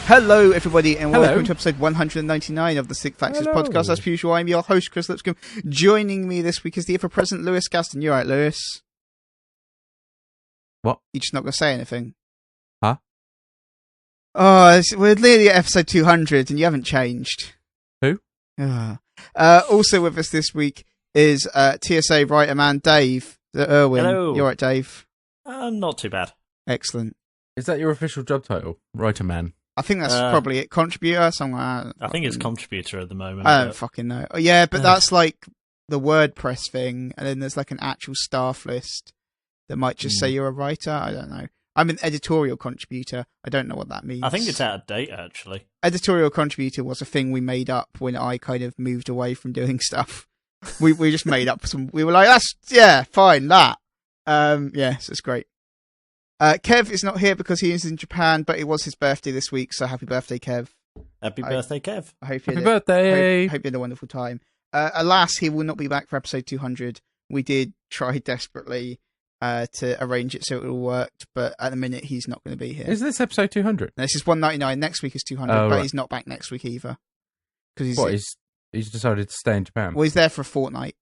Hello, everybody, and Hello. welcome to episode 199 of the TheSixthAxis podcast. As per usual, I'm your host, Kris Lipscomb. Joining me this week is the ever-present Lewis Gaston. You alright, Lewis? What? You're just not going to say anything? Huh? Oh, we're nearly at episode 200, and you haven't changed. Who? Also with us this week is TSA writer man Dave Irwin. Hello. You alright, Dave? Not too bad. Excellent. Is that your official job title? Writer man. I think that's probably it. Contributor, somewhere. I think it's contributor at the moment. I don't fucking know. Oh, yeah, but that's like the WordPress thing, and then there's like an actual staff list that might just say you're a writer. I don't know. I'm an editorial contributor. I don't know what that means. I think it's out of date, actually. Editorial contributor was a thing we made up when I kind of moved away from doing stuff. We just made up some. We were like, fine, that. So it's great. Kev is not here because he is in Japan, but it was his birthday this week, so happy birthday, Kev. Happy birthday, Kev. I hope you Happy birthday! Hope you had a wonderful time. Alas, he will not be back for episode 200. We did try desperately to arrange it so it all worked, but at the minute he's not going to be here. Is this episode 200? This is 199. Next week is 200, but right. he's not back next week either. Because He's decided to stay in Japan? Well, he's there for a fortnight.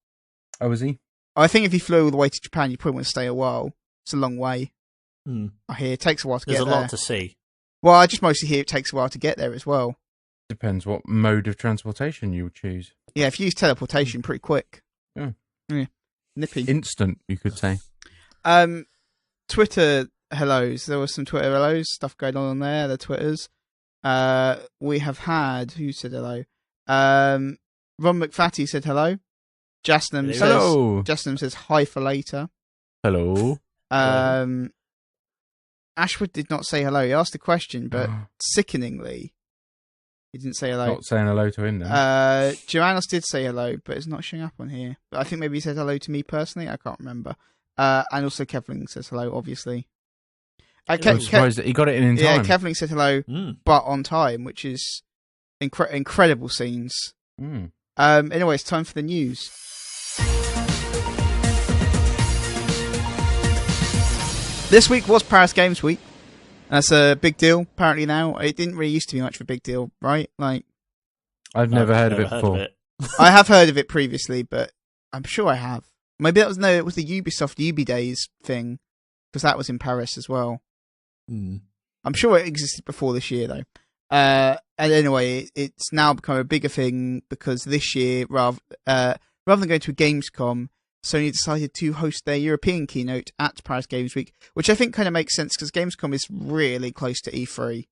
Oh, is he? I think if he flew all the way to Japan, you probably want to stay a while. It's a long way. I hear it takes a while to get there. There's a lot to see. Well, I just mostly hear it takes a while to get there as well. Depends what mode of transportation you would choose. Yeah, if you use teleportation, pretty quick. Yeah. Nippy. Instant, you could say. Twitter hellos. There was some Twitter hellos, stuff going on there, the Twitters. We have had, who said hello? Ron McFatty said hello. Hello. Jasnam says hi for later. Hello. Ashwood did not say hello. He asked a question, but sickeningly, he didn't say hello. Not saying hello to him then. Joannis did say hello, but it's not showing up on here. But I think maybe he said hello to me personally. I can't remember. And also Kevling says hello, obviously. I'm surprised that he got it in time. Yeah, Kevling said hello, but on time, which is incredible scenes. Anyway, it's time for the news. This week was Paris Games Week. That's a big deal, apparently now. It didn't really used to be much of a big deal, right? Like, I've never heard of it before. I have heard of it previously, but I'm sure I have. Maybe it was the Ubisoft Ubi Days thing, because that was in Paris as well. I'm sure it existed before this year, though. And anyway, it's now become a bigger thing because this year, rather than going to a Gamescom, Sony decided to host their European keynote at Paris Games Week, which I think kind of makes sense because Gamescom is really close to E3.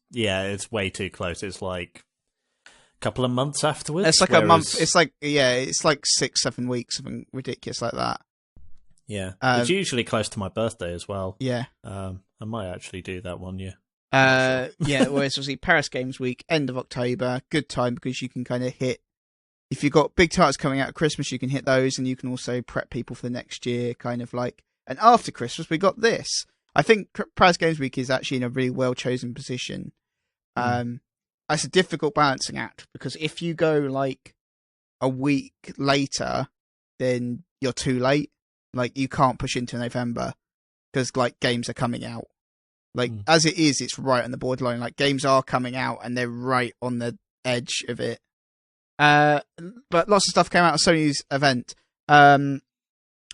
Yeah, it's way too close. It's like a couple of months afterwards. It's like a month. It's like 6-7 weeks, something ridiculous like that. Yeah, it's usually close to my birthday as well. Yeah, I might actually do that one year. Yeah, whereas obviously Paris Games Week, end of October, good time because you can kind of hit. If you've got big titles coming out at Christmas, you can hit those, and you can also prep people for the next year, kind of like. And after Christmas, we got this. I think Paris Games Week is actually in a really well-chosen position. It's a difficult balancing act, because if you go, like, a week later, then you're too late. Like, you can't push into November, because, like, games are coming out. Like, as it is, it's right on the borderline. Like, games are coming out, and they're right on the edge of it. But lots of stuff came out of Sony's event. You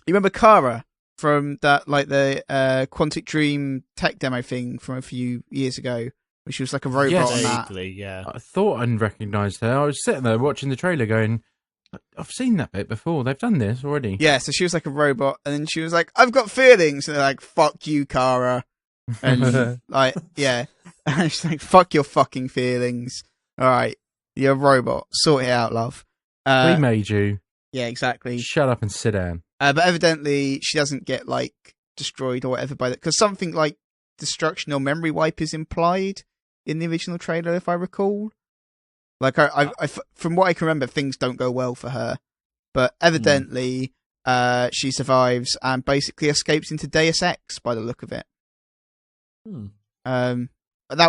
remember Kara from that, like the Quantic Dream tech demo thing from a few years ago, where she was like a robot on that. Yeah. I thought I'd recognised her. I was sitting there watching the trailer going, I've seen that bit before. They've done this already. Yeah, so she was like a robot, and then she was like, I've got feelings. And they're like, fuck you, Kara. And like, yeah. And she's like, fuck your fucking feelings. All right. You're a robot. Sort it out, love. We made you. Yeah, exactly. Shut up and sit down. But evidently, she doesn't get, like, destroyed or whatever by that. Because something like destruction or memory wipe is implied in the original trailer, if I recall. Like, I from what I can remember, things don't go well for her. But evidently, she survives and basically escapes into Deus Ex by the look of it. That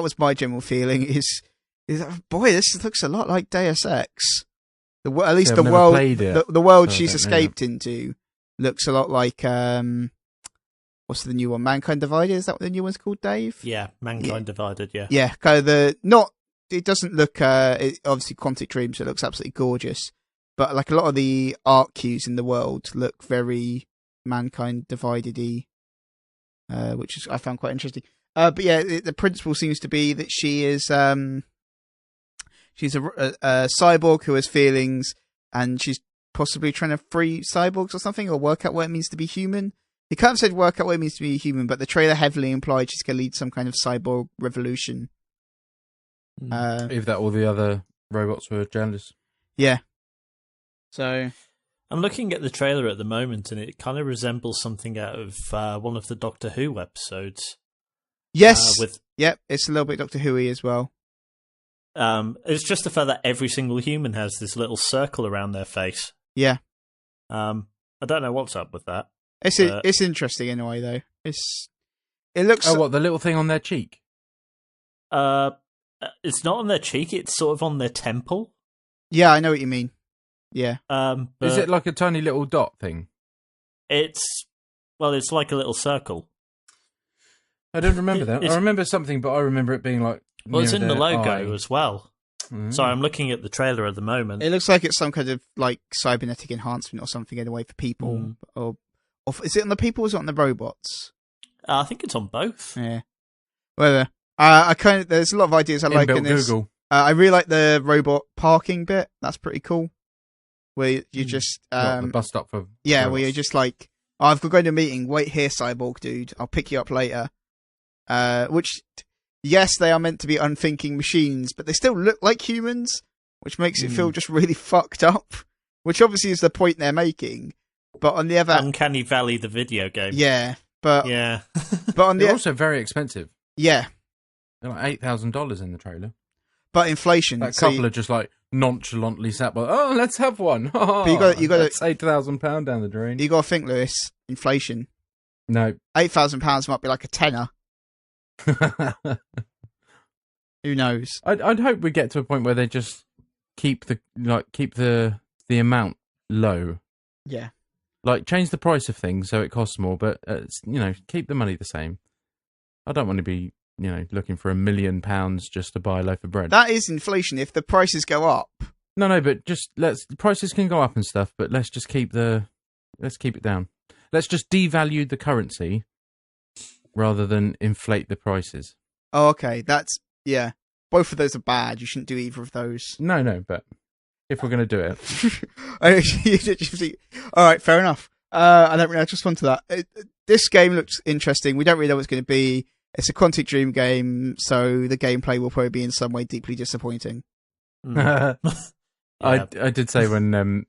was my general feeling, is boy, this looks a lot like Deus Ex. At least the world, the world she's escaped into looks a lot like what's the new one? Mankind Divided? Is that what the new one's called, Dave? Yeah, Mankind Divided. Yeah. Yeah, kind of it doesn't look obviously Quantic Dream, so it looks absolutely gorgeous. But like a lot of the art cues in the world look very Mankind Divided-y, which is I found quite interesting. But yeah, the principle seems to be that she is she's a cyborg who has feelings, and she's possibly trying to free cyborgs or something, or work out what it means to be human. He kind of said work out what it means to be human, but the trailer heavily implied she's going to lead some kind of cyborg revolution. If that all the other robots were jealous. Yeah. So I'm looking at the trailer at the moment, and it kind of resembles something out of one of the Doctor Who episodes. Yes. Yep, it's a little bit Doctor Who-y as well. It's just the fact that every single human has this little circle around their face. Yeah. I don't know what's up with that. It's interesting in a way, though. It looks. Oh, what, the little thing on their cheek? It's not on their cheek. It's sort of on their temple. Yeah, I know what you mean. Yeah. Is it like a tiny little dot thing? It's like a little circle. I don't remember that. I remember something, but I remember it being like. Well, it's in the logo eye. as well. Mm. So I'm looking at the trailer at the moment. It looks like it's some kind of like cybernetic enhancement or something in a way for people. Or is it on the people or is it on the robots? I think it's on both. Yeah. Whether there's a lot of ideas I like in this. Google. I really like the robot parking bit. That's pretty cool. Where you just the bus stop for robots. Where you're just like, I've got to go to a meeting. Wait here, cyborg dude. I'll pick you up later. Which, yes, they are meant to be unthinking machines, but they still look like humans, which makes it feel just really fucked up. Which obviously is the point they're making. But on the other, Uncanny Valley, the video game. Yeah, but but on they're also very expensive. Yeah, they're like $8,000 in the trailer. But inflation. That couple are just like nonchalantly sat by. Oh, let's have one. Oh, but you got that's £8,000 down the drain. You got to think, Lewis. Inflation. No, £8,000 might be like a tenner. Who knows? I'd hope we get to a point where they just keep the amount low. Yeah. Like change the price of things so it costs more, but keep the money the same. I don't want to be looking for £1 million just to buy a loaf of bread. That is inflation. If the prices go up. No, but just prices can go up and stuff, but let's keep it down. Let's just devalue the currency rather than inflate the prices. Oh, okay. Yeah. Both of those are bad. You shouldn't do either of those. No, but if we're going to do it. All right, fair enough. I don't really respond to that. This game looks interesting. We don't really know what it's going to be. It's a Quantic Dream game, so the gameplay will probably be in some way deeply disappointing. Yeah. I did say when I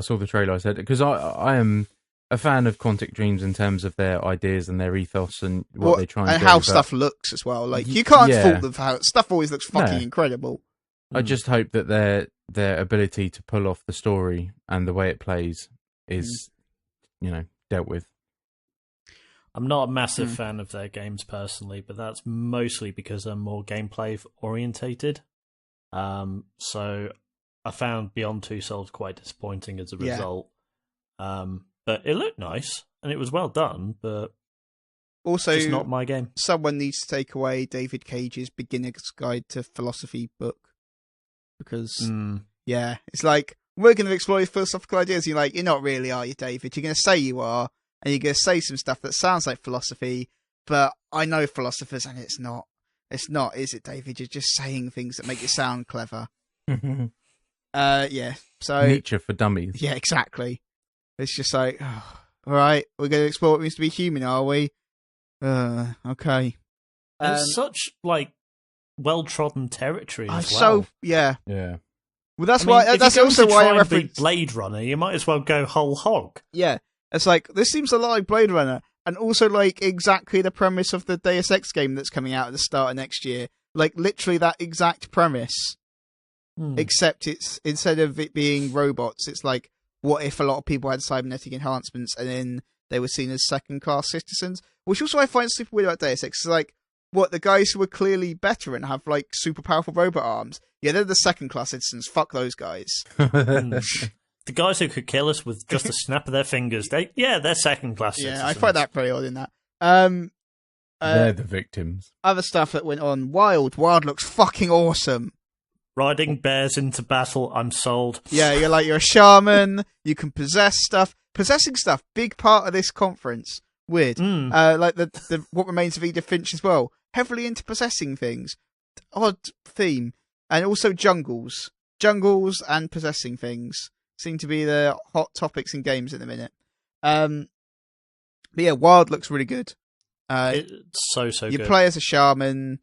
saw the trailer, I said, because I am a fan of Quantic Dreams in terms of their ideas and their ethos and what they try and do. How stuff looks as well. Like, you can't fault them for how stuff always looks fucking incredible. I just hope that their ability to pull off the story and the way it plays is, dealt with. I'm not a massive fan of their games personally, but that's mostly because I'm more gameplay orientated. So I found Beyond Two Souls quite disappointing as a result. But it looked nice and it was well done, but also it's not my game. Someone needs to take away David Cage's Beginner's Guide to Philosophy book. Because, it's like, we're going to explore philosophical ideas. You're like, you're not really, are you, David? You're going to say you are, and you're going to say some stuff that sounds like philosophy, but I know philosophers, and it's not. It's not, is it, David? You're just saying things that make it sound clever. So Nietzsche for dummies. Yeah, exactly. It's just like, all right, we're going to explore what it means to be human, are we? Okay. It's such, well-trodden territory as well. So, yeah. Yeah. Well, that's also why I referenced Blade Runner. You might as well go whole hog. Yeah, it's like this seems a lot like Blade Runner, and also like exactly the premise of the Deus Ex game that's coming out at the start of next year. Like literally that exact premise, except it's instead of it being robots, it's like what if a lot of people had cybernetic enhancements and then they were seen as second-class citizens? Which also I find super weird about Deus Ex. It's like, what, the guys who are clearly better and have, like, super powerful robot arms? Yeah, they're the second-class citizens. Fuck those guys. The guys who could kill us with just a snap of their fingers, they're second-class citizens. Yeah, I find that very odd in that. They're the victims. Other stuff that went on. Wild looks fucking awesome. Riding bears into battle, I'm sold. Yeah, you're a shaman. You can possess stuff. Possessing stuff, big part of this conference. Weird. Like the What Remains of Edith Finch as well. Heavily into possessing things. Odd theme. And also jungles. Jungles and possessing things seem to be the hot topics in games at the minute. But yeah, Wild looks really good. It's so good. You play as a shaman.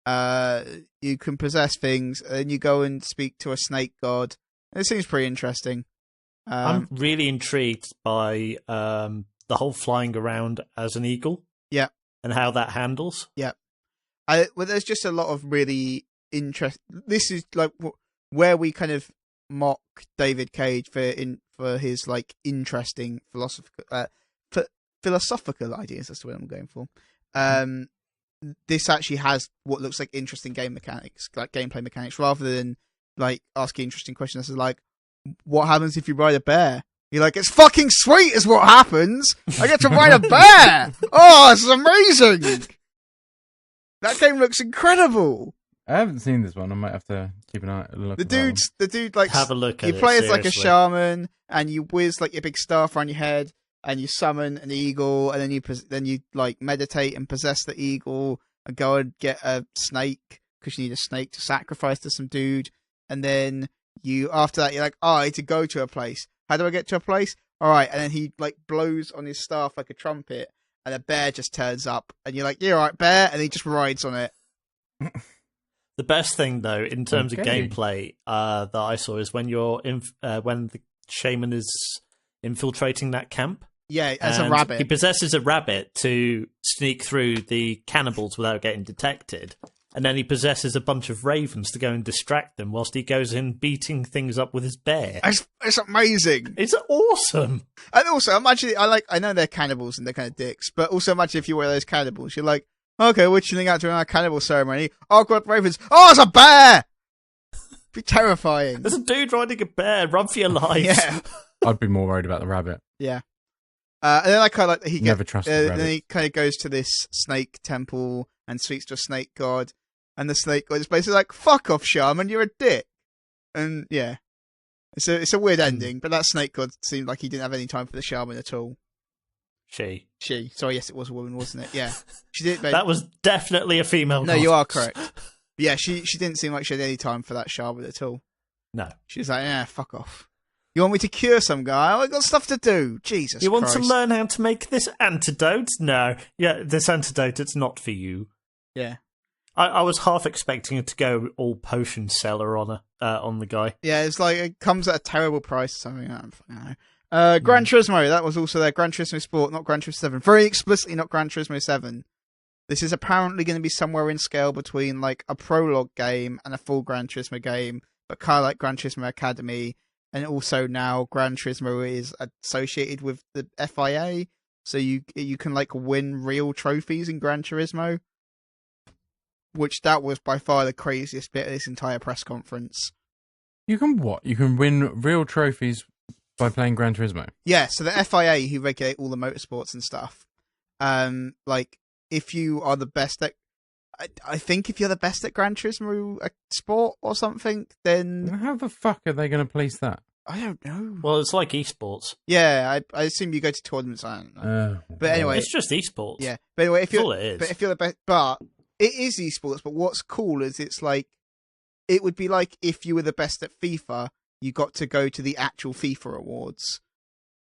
You can possess things, and then you go and speak to a snake god. It seems pretty interesting. I'm really intrigued by the whole flying around as an eagle. Yeah. And how that handles. Yeah. Well, there's just a lot of really interest. This is like where we kind of mock David Cage for his like interesting philosophical ideas. That's the word I'm going for. This actually has what looks like interesting game mechanics, like gameplay mechanics, rather than like asking interesting questions. This is like, what happens if you ride a bear? You're like, it's fucking sweet is what happens. I get to ride a bear. Oh, it's amazing. That game looks incredible. I haven't seen this one. I might have to keep an eye. Look. The dude like have a look at you play as like a shaman, and you whiz like your big staff around your head, and you summon an eagle, and then you like meditate and possess the eagle, and go and get a snake because you need a snake to sacrifice to some dude, and then after that you're like, oh, I need to go to a place. How do I get to a place? All right, and then he like blows on his staff like a trumpet, and a bear just turns up, and you're like, yeah, all right, bear, and he just rides on it. The best thing, though, in terms of gameplay that I saw is when when the shaman is infiltrating that camp. Yeah, as a rabbit. He possesses a rabbit to sneak through the cannibals without getting detected. And then he possesses a bunch of ravens to go and distract them whilst he goes in beating things up with his bear. It's amazing. It's awesome. And also, imagine, I know they're cannibals and they're kind of dicks, but also imagine if you were those cannibals. You're like, okay, we're chilling out during our cannibal ceremony. Oh, God, ravens. Oh, it's a bear! It'd be terrifying. There's a dude riding a bear. Run for your life. Yeah. I'd be more worried about the rabbit. Yeah. And then I kind of like never trusted rabbits. Then he kind of goes to this snake temple and speaks to a snake god, and the snake god is basically like, "Fuck off, shaman, you're a dick." And yeah, it's a weird ending. But that snake god seemed like he didn't have any time for the shaman at all. She. Sorry, yes, it was a woman, wasn't it? Yeah, she did. That was definitely a female. No, you are correct. But yeah, she didn't seem like she had any time for that shaman at all. No, she was like, "Yeah, fuck off. You want me to cure some guy? I've got stuff to do. Jesus You want Christ. to learn how to make this antidote? No. Yeah, this antidote, it's not for you." Yeah. I was half expecting it to go all potion seller on the guy. Yeah, it's like it comes at a terrible price or something. I don't know. Gran Turismo, that was also there. Gran Turismo Sport, not Gran Turismo 7. Very explicitly not Gran Turismo 7. This is apparently going to be somewhere in scale between like a prologue game and a full Gran Turismo game, but kind of like Gran Turismo Academy. And also now Gran Turismo is associated with the FIA, so you can like win real trophies in Gran Turismo, which that was by far the craziest bit of this entire press conference. You can what? You can win real trophies by playing Gran Turismo? Yeah, so the FIA, who regulate all the motorsports and stuff, like if you are the best at, I think if you're the best at Gran Turismo Sport or something, then how the fuck are they going to police that? I don't know. Well, it's like esports. Yeah, I assume you go to tournaments. I don't know. But anyway, it's just esports. Yeah, but anyway, That's all it is. But if you're the best, but it is esports. But what's cool is it's like it would be like if you were the best at FIFA, you got to go to the actual FIFA awards.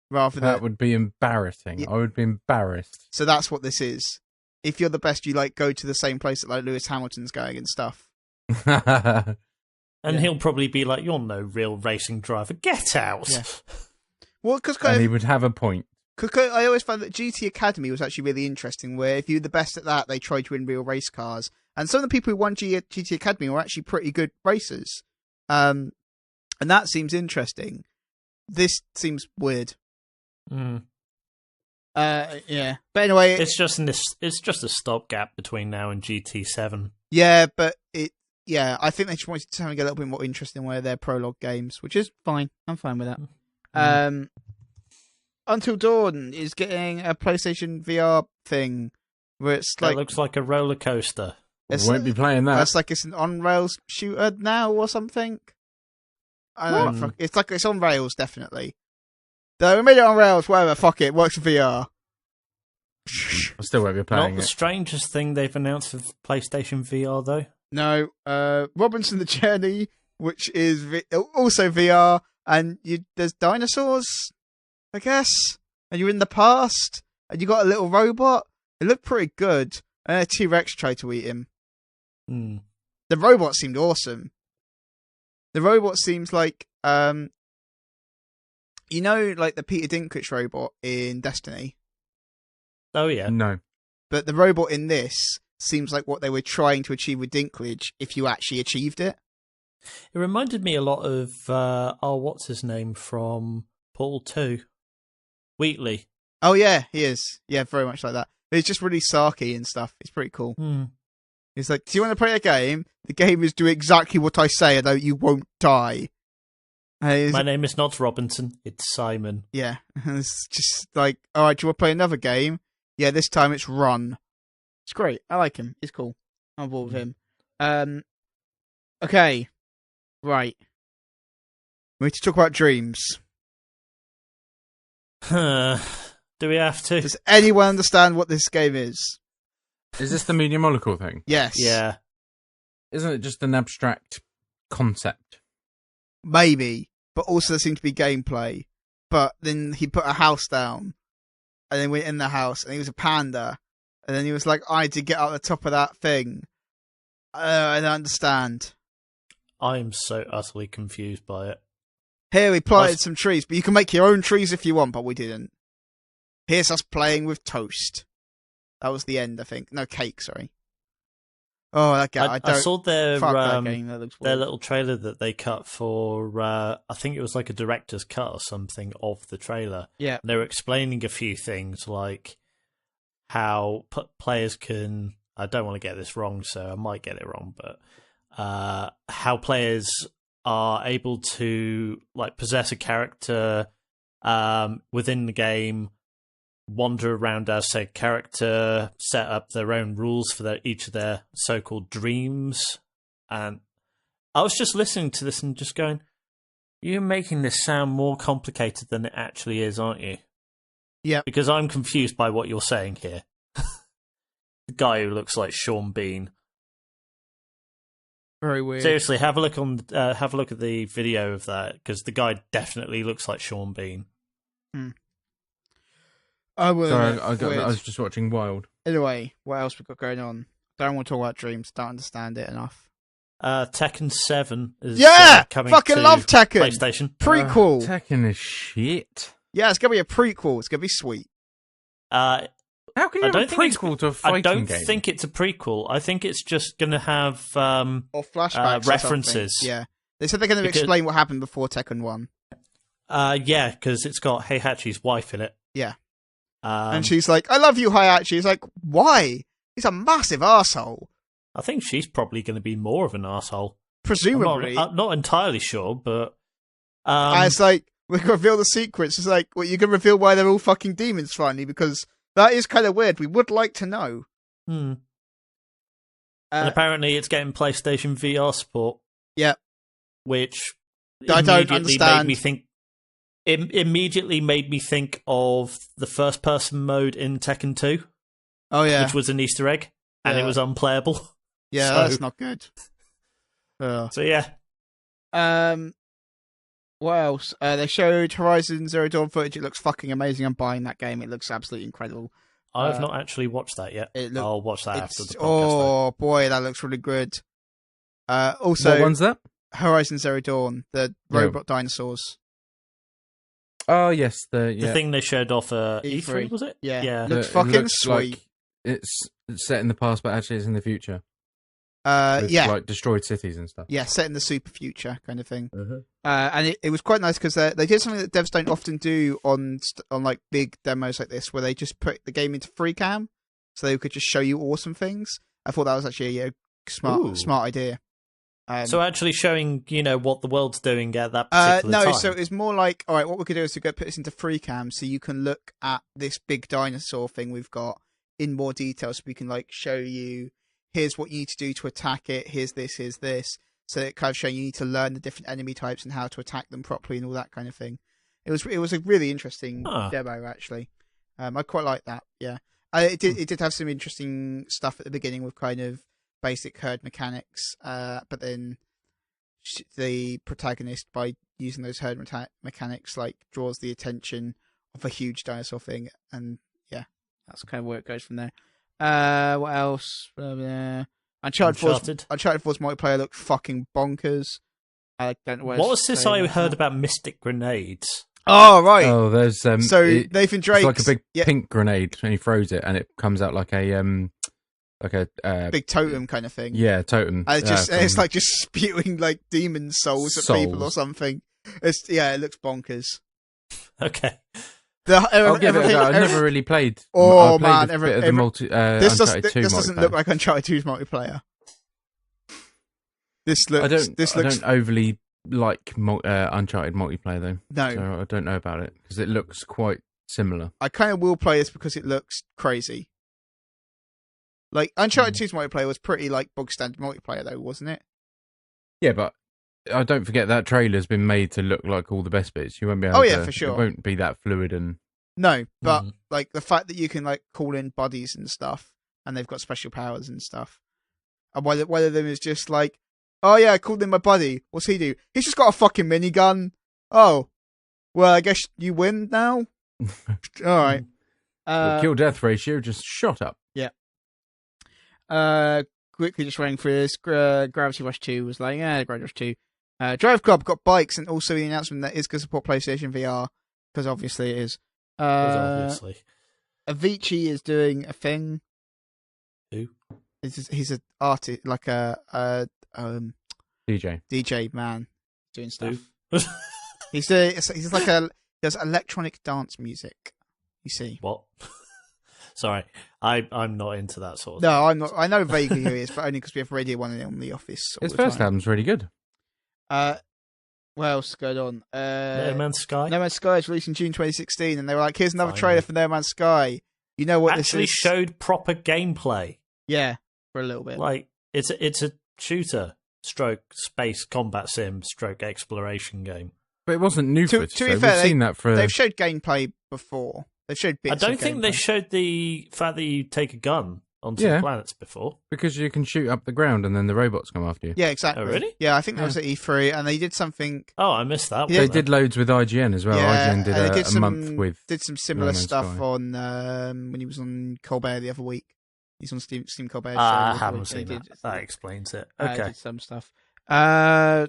That would be embarrassing. Yeah. I would be embarrassed. So that's what this is. If you're the best, you like go to the same place that like Lewis Hamilton's going and stuff. And he'll probably be like, "You're no real racing driver. Get out." Yeah. Well, he would have a point. Because I always found that GT Academy was actually really interesting, where if you're the best at that, they tried to win real race cars. And some of the people who won GT Academy were actually pretty good racers. And that seems interesting. This seems weird. Yeah. But anyway, it's just a stopgap between now and GT7. Yeah, but I think they just wanted to get a little bit more interesting where they're prologue games, which is fine. I'm fine with that. Until Dawn is getting a PlayStation VR thing where it's that looks like a roller coaster. Won't be playing that. It's like it's an on-rails shooter now or something. I don't know. It's like it's on rails, definitely. Though we made it on rails, whatever, fuck it, works for VR. I still won't be playing Not the strangest thing they've announced of PlayStation VR, though. No, Robinson the Journey, which is also VR, and there's dinosaurs, I guess, and you're in the past, and you got a little robot. It looked pretty good, and a T-Rex tried to eat him. The robot seemed awesome. The robot seems like, like the Peter Dinklage robot in Destiny. Oh, yeah. No. But the robot in this seems like what they were trying to achieve with Dinklage if you actually achieved it. It reminded me a lot of, what's his name from Portal 2? Wheatley. Oh, yeah, he is. Yeah, very much like that. But he's just really sarky and stuff. It's pretty cool. He's like, do you want to play a game? The game is do exactly what I say, although you won't die. My name is not Robinson, it's Simon. Yeah, it's just like, all right, do you want to play another game? Yeah, this time it's Run. It's great. I like him. He's cool. I'm on board with him. Okay. Right. We need to talk about dreams. Do we have to? Does anyone understand what this game is? Is this the media molecule thing? Yes. Yeah. Isn't it just an abstract concept? Maybe. But also there seemed to be gameplay. But then he put a house down. And then went in the house. And he was a panda. And then he was like, I had to get up the top of that thing. I don't understand. I am so utterly confused by it. Here we planted some trees. But you can make your own trees if you want. But we didn't. Here's us playing with toast. That was the end, I think. No, cake, sorry. Oh, that guy. I saw their game. That looks their weird. little trailer that they cut for, I think it was like a director's cut or something of the trailer. Yeah. And they were explaining a few things like how players can, I don't want to get this wrong, so I might get it wrong, but how players are able to like possess a character within the game, wander around as said character, set up their own rules for each of their so-called dreams. And I was just listening to this and just going, you're making this sound more complicated than it actually is, aren't you? Yeah. Because I'm confused by what you're saying here. The guy who looks like Sean Bean. Very weird. Seriously, have a look at the video of that, because the guy definitely looks like Sean Bean. I will. Sorry, I was just watching Wild. Anyway, what else we got going on? Don't want to talk about dreams. Don't understand it enough. Tekken 7 is coming fucking to love Tekken. PlayStation. Prequel. Tekken is shit. Yeah, it's gonna be a prequel. It's gonna be sweet. How can you have a prequel to a fighting game? I don't think it's a prequel. I think it's just going to have or flashbacks references. Or yeah, they said they're going to explain what happened before Tekken 1. Yeah, because it's got Heihachi's wife in it. Yeah. And she's like, I love you, Heihachi. He's like, why? He's a massive arsehole. I think she's probably going to be more of an arsehole. Presumably. I'm not entirely sure, but... it's like, we're going to reveal the secrets. It's like, well, you're going to reveal why they're all fucking demons finally, because that is kind of weird. We would like to know. And apparently it's getting PlayStation VR support. Yeah. Which I don't understand. It immediately made me think of the first-person mode in Tekken 2. Oh, yeah. Which was an Easter egg, and it was unplayable. Yeah, so, that's not good. So, yeah. What else? They showed Horizon Zero Dawn footage. It looks fucking amazing. I'm buying that game. It looks absolutely incredible. I've not actually watched that yet. I'll watch that after the podcast. Oh, boy, that looks really good. Also, what one's that? Horizon Zero Dawn, the robot dinosaurs. Oh, yes. The thing they showed off E3, was it? Yeah. Looks fucking sweet. Like it's set in the past, but actually it's in the future. With, like destroyed cities and stuff. Yeah, set in the super future kind of thing. And it was quite nice because they did something that devs don't often do on like big demos like this, where they just put the game into free cam, so they could just show you awesome things. I thought that was actually a smart idea. So actually showing, what the world's doing at that particular time. So it's more like, all right, what we could do is to go put this into free cam so you can look at this big dinosaur thing we've got in more detail, so we can like show you, here's what you need to do to attack it, here's this. So it kind of showing you need to learn the different enemy types and how to attack them properly and all that kind of thing. It was a really interesting demo, actually. I quite like that, yeah. It did have some interesting stuff at the beginning with kind of basic herd mechanics, but then the protagonist, by using those herd mechanics, like draws the attention of a huge dinosaur thing, and yeah, that's kind of where it goes from there. What else? Uncharted 4's multiplayer looked fucking bonkers. I don't know what was this I heard about Mystic Grenades? Oh, right. Oh, there's Nathan Drake. It's like a big pink grenade, and he throws it, and it comes out like a big totem kind of thing. Yeah, totem. It's like just spewing like demon souls at people or something. It looks bonkers. Okay. I'll give it a go. I never really played. Oh, I played a bit of the this doesn't look like Uncharted 2's multiplayer. I don't overly like Uncharted multiplayer though. No, so I don't know about it because it looks quite similar. I kind of will play this because it looks crazy. Like Uncharted 2's multiplayer was pretty like bog standard multiplayer though, wasn't it? Yeah, but I don't forget that trailer's been made to look like all the best bits. You won't be able to. For sure. It won't be that fluid and. No, but like the fact that you can like call in buddies and stuff, and they've got special powers and stuff, and one of them is just like, oh yeah, I called in my buddy. What's he do? He's just got a fucking minigun. Oh, well, I guess you win now. All right. The kill-death ratio just shot up. Yeah. Quickly just running through this. Gravity Rush 2 was like, Gravity Rush 2. Drive Club got bikes, and also the announcement that is going to support PlayStation VR, because obviously it is. Obviously. Avicii is doing a thing. Who? He's an artist, like a DJ man doing stuff. He does electronic dance music. You see what? Sorry, I'm not into that sort of thing. I'm not. I know vaguely who he is, but only because we have Radio 1 in the office. His first album's really good. What else is going on? No Man's Sky. No Man's Sky is released in June 2016, and they were like, "Here's another trailer for No Man's Sky." You know what? Actually, this is? Showed proper gameplay. Yeah, for a little bit. Like it's a shooter, stroke space combat sim, stroke exploration game. But it wasn't new footage. To be fair, we've seen that for. They've showed gameplay before. They've showed bits. I don't think they showed the fact that you take a gun onto the planets before. Because you can shoot up the ground and then the robots come after you. Yeah, exactly. Oh, really? Yeah, I think that was at E3, and they did something. Oh, I missed that. They did loads with IGN as well. Yeah, IGN did a month with. Did some similar stuff on when he was on Colbert the other week. He's on Steam Colbert. I haven't seen that. That explains it. Okay. Did some stuff. Matterfall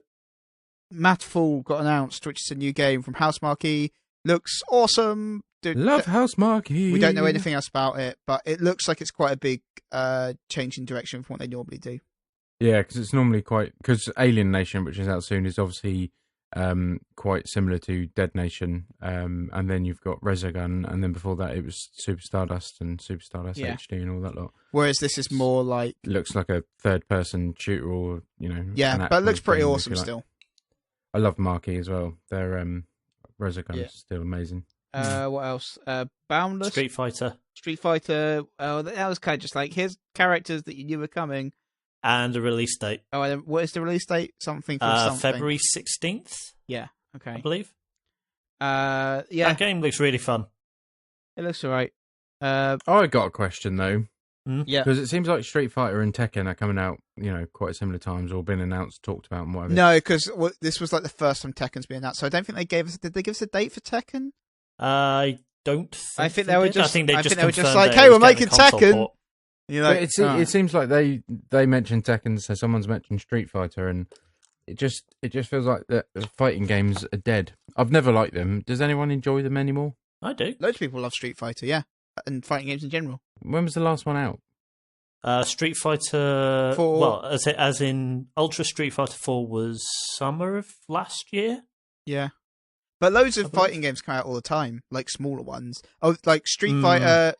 got announced, which is a new game from Housemarque. Looks awesome. Love Housemarque. We don't know anything else about it, but it looks like it's quite a big change in direction from what they normally do. Yeah, because it's normally because Alien Nation, which is out soon, is obviously quite similar to Dead Nation, and then you've got Resogun, and then before that it was Super Stardust and Super Stardust HD and all that lot. Whereas this is more like looks like a third-person shooter, or yeah, but it looks pretty awesome still. I love Marquee as well. Their Resogun is still amazing. What else? Boundless? Street Fighter. Oh, that was kind of just like, here's characters that you knew were coming. And a release date. Oh, and what is the release date? Something. February 16th? Yeah, okay. I believe. Yeah. That game looks really fun. It looks alright. I got a question, though. Yeah. Because it seems like Street Fighter and Tekken are coming out, quite similar times, or been announced, talked about, and whatever. No, because this was like the first time Tekken's been announced, so I don't think did they give us a date for Tekken? I don't think I think they were just like, hey, we're making Tekken. Like, it seems like they mentioned Tekken, so someone's mentioned Street Fighter, and it just feels like the fighting games are dead. I've never liked them. Does anyone enjoy them anymore? I do. Loads of people love Street Fighter, yeah, and fighting games in general. When was the last one out? Street Fighter 4. Well, as in Ultra Street Fighter 4 was summer of last year. Yeah. But loads of fighting games come out all the time, like smaller ones. Oh, like Street Fighter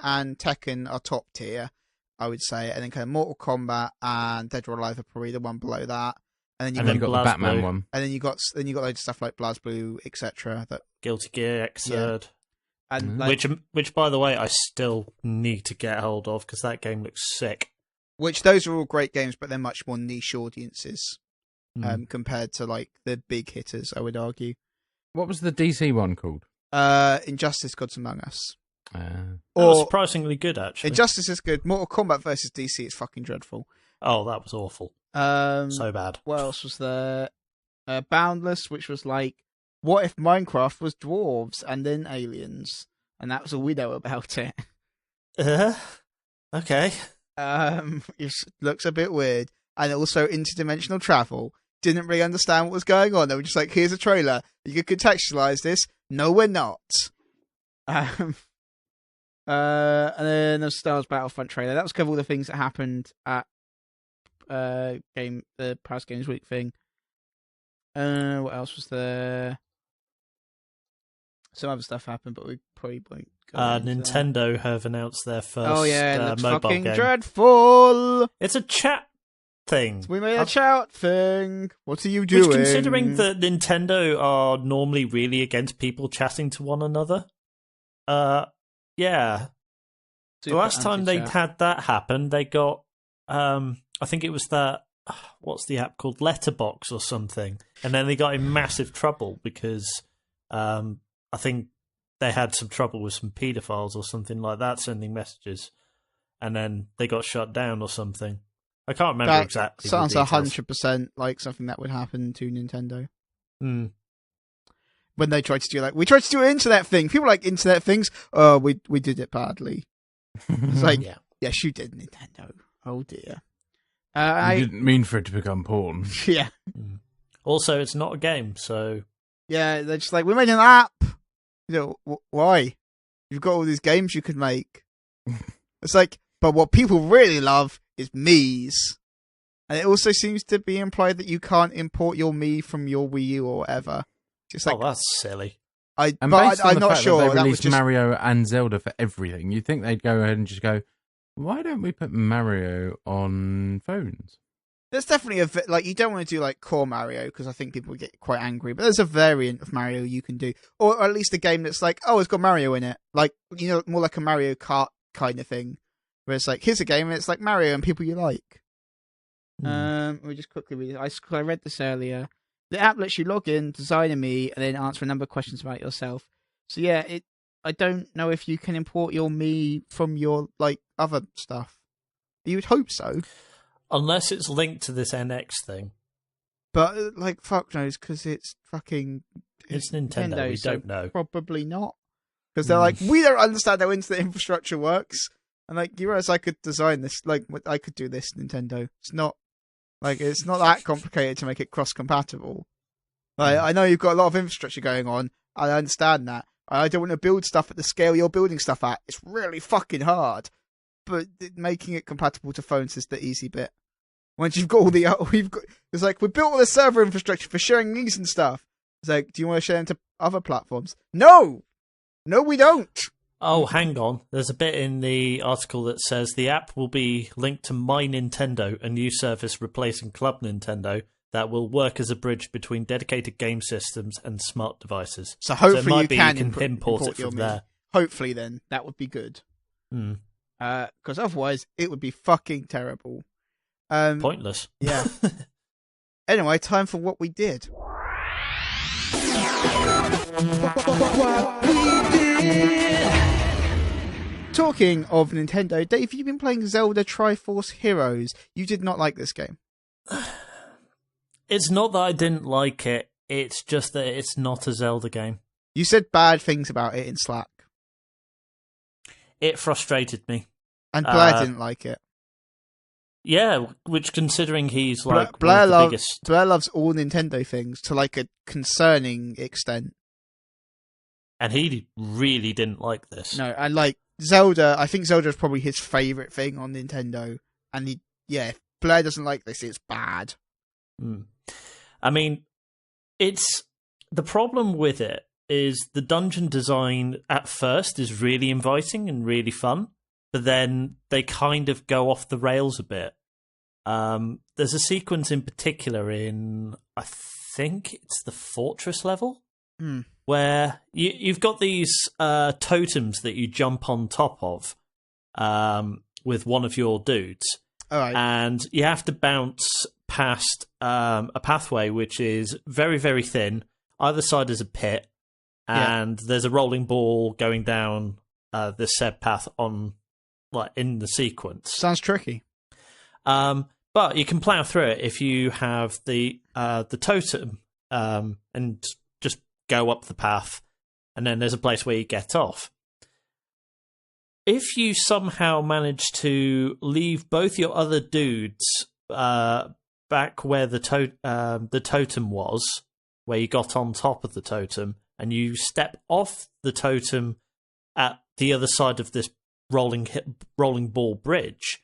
and Tekken are top tier. I would say, and then kind of Mortal Kombat and Dead or Alive are probably the one below that. And then you got the Batman one. And then you got loads of stuff like BlazBlue, etc. That Guilty Gear Xrd. And which, by the way, I still need to get hold of because that game looks sick. Which those are all great games, but they're much more niche audiences compared to like the big hitters, I would argue. What was the DC one called? Injustice: Gods Among Us. That was surprisingly good, actually. Injustice is good. Mortal Kombat versus DC is fucking dreadful. Oh, that was awful. So bad. What else was there? Boundless, which was like, what if Minecraft was dwarves and then aliens? And that was all we know about it. Okay. It looks a bit weird. And also interdimensional travel. Didn't really understand what was going on. They were just like, here's a trailer. You can contextualize this. No, we're not. And then the Star Wars Battlefront trailer. That was kind of all the things that happened at the Paris Games Week thing. What else was there? Some other stuff happened, but we probably won't go into Nintendo have announced their first looks mobile fucking game. Dreadful! It's a chat thing. We made a chat thing. What are you doing? Which, considering that Nintendo are normally really against people chatting to one another, yeah. The last time they had that happen, they got, I think it was that, what's the app called? Letterbox or something. And then they got in massive trouble because I think they had some trouble with some paedophiles or something like that sending messages. And then they got shut down or something. I can't remember exactly. Sounds 100% like something that would happen to Nintendo. Mm. When they tried to do we tried to do an internet thing. People like internet things. Oh, we did it badly. It's like, yes, you did, Nintendo. Oh dear. You didn't mean for it to become porn. Yeah. Also, it's not a game, so yeah, they're just like, we made an app. You know, why? You've got all these games you could make. It's like, but what people really love is Mii's. And it also seems to be implied that you can't import your Mii from your Wii U or whatever. Just like, that's silly. I'm not sure. They released Mario and Zelda for everything. You'd think they'd go ahead and just go, why don't we put Mario on phones? There's definitely you don't want to do like core Mario because I think people would get quite angry, but there's a variant of Mario you can do. Or at least a game that's like, oh, it's got Mario in it. Like, you know, more like a Mario Kart kind of thing. Where it's like, here's a game and it's like Mario and people you like. We just quickly read it. I read this earlier. The app lets you log in, design a Mii, and then answer a number of questions about yourself. So yeah, I don't know if you can import your Mii from your other stuff. You would hope so. Unless it's linked to this NX thing. But fuck knows, because it's fucking... It's Nintendo, we don't know. Probably not. Because they're like, we don't understand how internet infrastructure works. And you realize I could design this, I could do this, Nintendo. It's not that complicated to make it cross-compatible. I know you've got a lot of infrastructure going on. I understand that. I don't want to build stuff at the scale you're building stuff at. It's really fucking hard. But making it compatible to phones is the easy bit. Once you've got it's like, we built all the server infrastructure for sharing links and stuff. It's like, do you want to share them to other platforms? No, we don't. Oh, hang on. There's a bit in the article that says the app will be linked to My Nintendo, a new service replacing Club Nintendo that will work as a bridge between dedicated game systems and smart devices. So hopefully you can import it from there. Hopefully then, that would be good. Because otherwise, it would be fucking terrible. Pointless. Yeah. Anyway, time for what we did. What we did. Talking of Nintendo, Dave, you've been playing Zelda Triforce Heroes. You did not like this game. It's not that I didn't like it. It's just that it's not a Zelda game. You said bad things about it in Slack. It frustrated me. And Blair didn't like it. Yeah, which considering he's Blair loves all Nintendo things to a concerning extent. And he really didn't like this. No, and Zelda, I think Zelda is probably his favourite thing on Nintendo. And if Blair doesn't like this, it's bad. I mean, the problem with it is the dungeon design at first is really inviting and really fun. but then they kind of go off the rails a bit. There's a sequence in particular in, I think it's the fortress level, where you've got these totems that you jump on top of with one of your dudes. All right. And you have to bounce past a pathway which is very, very thin. Either side is a pit, and there's a rolling ball going down this said path in the sequence. Sounds tricky. But you can plow through it if you have the totem and just go up the path, and then there's a place where you get off. If you somehow manage to leave both your other dudes back where the totem was, where you got on top of the totem, and you step off the totem at the other side of this rolling ball bridge,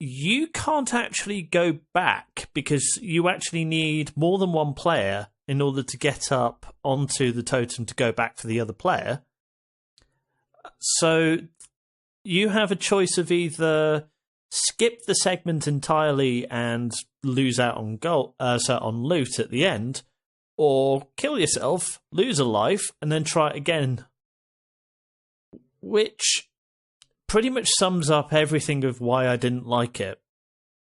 you can't actually go back because you actually need more than one player in order to get up onto the totem to go back for the other player. So you have a choice of either skip the segment entirely and lose out on on loot at the end, or kill yourself, lose a life, and then try it again. Which pretty much sums up everything of why I didn't like it.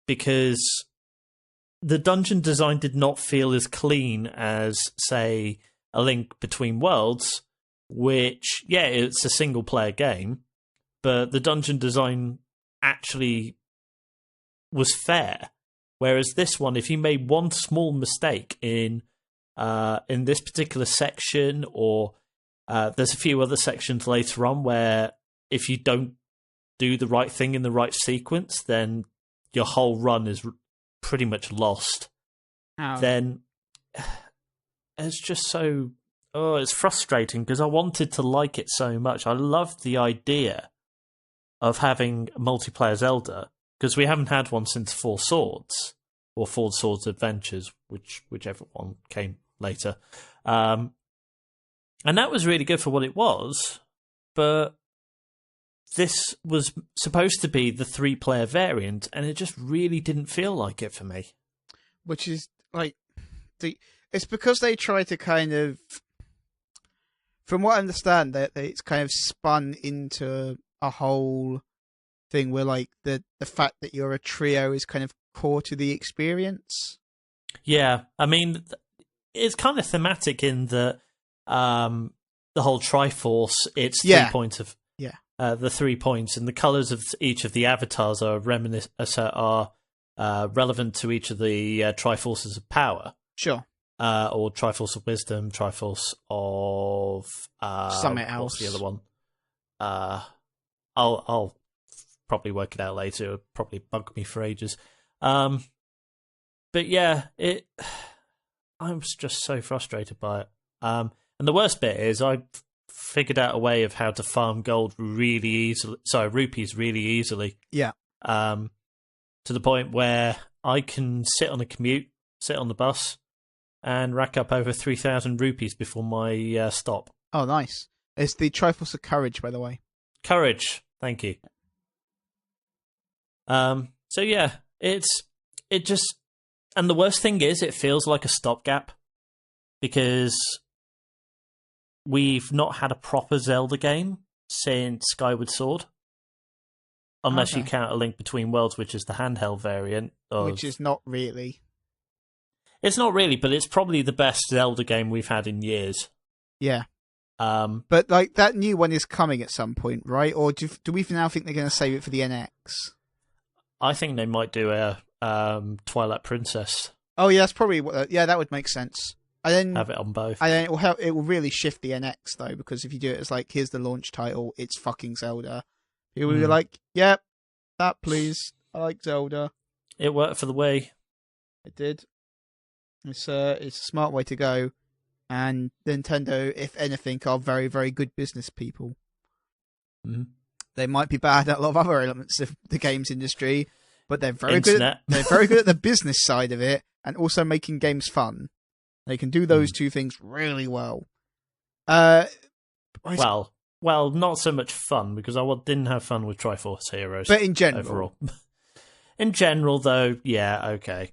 Because the dungeon design did not feel as clean as, say, A Link Between Worlds, which, yeah, it's a single-player game, but the dungeon design actually was fair. Whereas this one, if you made one small mistake in this particular section, or there's a few other sections later on where if you don't do the right thing in the right sequence, then your whole run is pretty much lost. Ow. Then it's just so... Oh, it's frustrating because I wanted to like it so much. I loved the idea of having a multiplayer Zelda, because we haven't had one since Four Swords, or Four Swords Adventures, whichever one came later. And that was really good for what it was, but this was supposed to be the 3-player variant, and it just really didn't feel like it for me. Which is, like, it's because they try to kind of... From what I understand, that it's kind of spun into a whole thing where, like, the fact that you're a trio is kind of core to the experience. Yeah, I mean, it's kind of thematic in the whole Triforce. It's 3 points of the 3 points, and the colors of each of the avatars are relevant to each of the Triforces of power. Sure. Or Triforce of Wisdom, Triforce of something else. What's the other one? I'll probably work it out later. It'll probably bug me for ages. But yeah, I was just so frustrated by it. And the worst bit is I figured out a way of how to farm gold really easily. Sorry, rupees really easily. Yeah. To the point where I can sit on a commute, sit on the bus, and rack up over 3,000 rupees before my stop. Oh, nice. It's the Triforce of Courage, by the way. Courage, thank you. So yeah, it just... And the worst thing is, it feels like a stopgap, because we've not had a proper Zelda game since Skyward Sword. Unless you count A Link Between Worlds, which is the handheld variant. Which is not really... It's not really, but it's probably the best Zelda game we've had in years. Yeah. But like that new one is coming at some point, right? Or do we now think they're going to save it for the NX? I think they might do a Twilight Princess. Oh yeah, that's probably what. Yeah, that would make sense. And then have it on both. And then it will really shift the NX though, because if you do it as like, here's the launch title, it's fucking Zelda. People will be like, yep, that please. I like Zelda. It worked for the Wii. It did. It's a smart way to go, and Nintendo, if anything, are very, very good business people. Mm-hmm. They might be bad at a lot of other elements of the games industry, but they're very good. They're very good at the business side of it, and also making games fun. They can do those two things really well. Well, Well, not so much fun, because I didn't have fun with Triforce Heroes. But in general. Overall. In general, though, yeah, okay.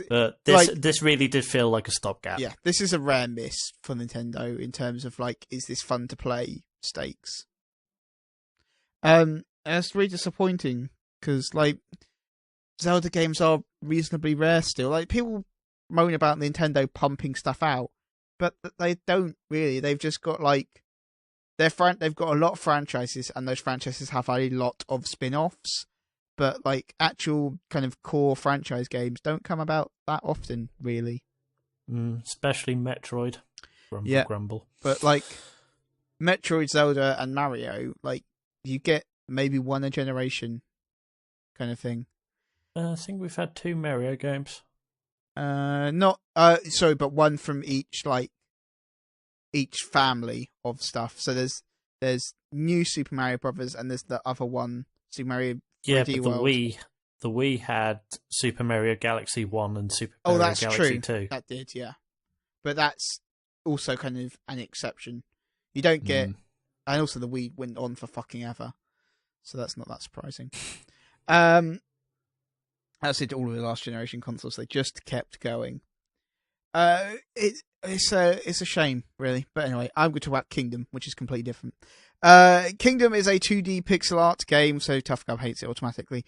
But this really did feel like a stopgap. Yeah, this is a rare miss for Nintendo in terms of, like, is this fun to play stakes. That's really disappointing, because, like, Zelda games are reasonably rare still. Like, people moan about Nintendo pumping stuff out, but they don't really. They've just got, like, they've got a lot of franchises, and those franchises have a lot of spin-offs. But, like, actual kind of core franchise games don't come about that often, really. Especially Metroid. Grumble. But, like, Metroid, Zelda, and Mario, like, you get maybe one a generation kind of thing. I think we've had 2 Mario games. But one from each family of stuff. So there's new Super Mario Brothers, and there's the other one, Super Mario 3D but World. the Wii had Super Mario Galaxy 1 and Super Mario Galaxy 2. Oh, that's true. That did, yeah. But that's also kind of an exception. You don't get... And also the Wii went on for fucking ever. So that's not that surprising. As did all of the last generation consoles. They just kept going. It's a shame, really. But anyway, I'm going to talk about Kingdom, which is completely different. Kingdom is a 2D pixel art game, so Tough Guy hates it automatically.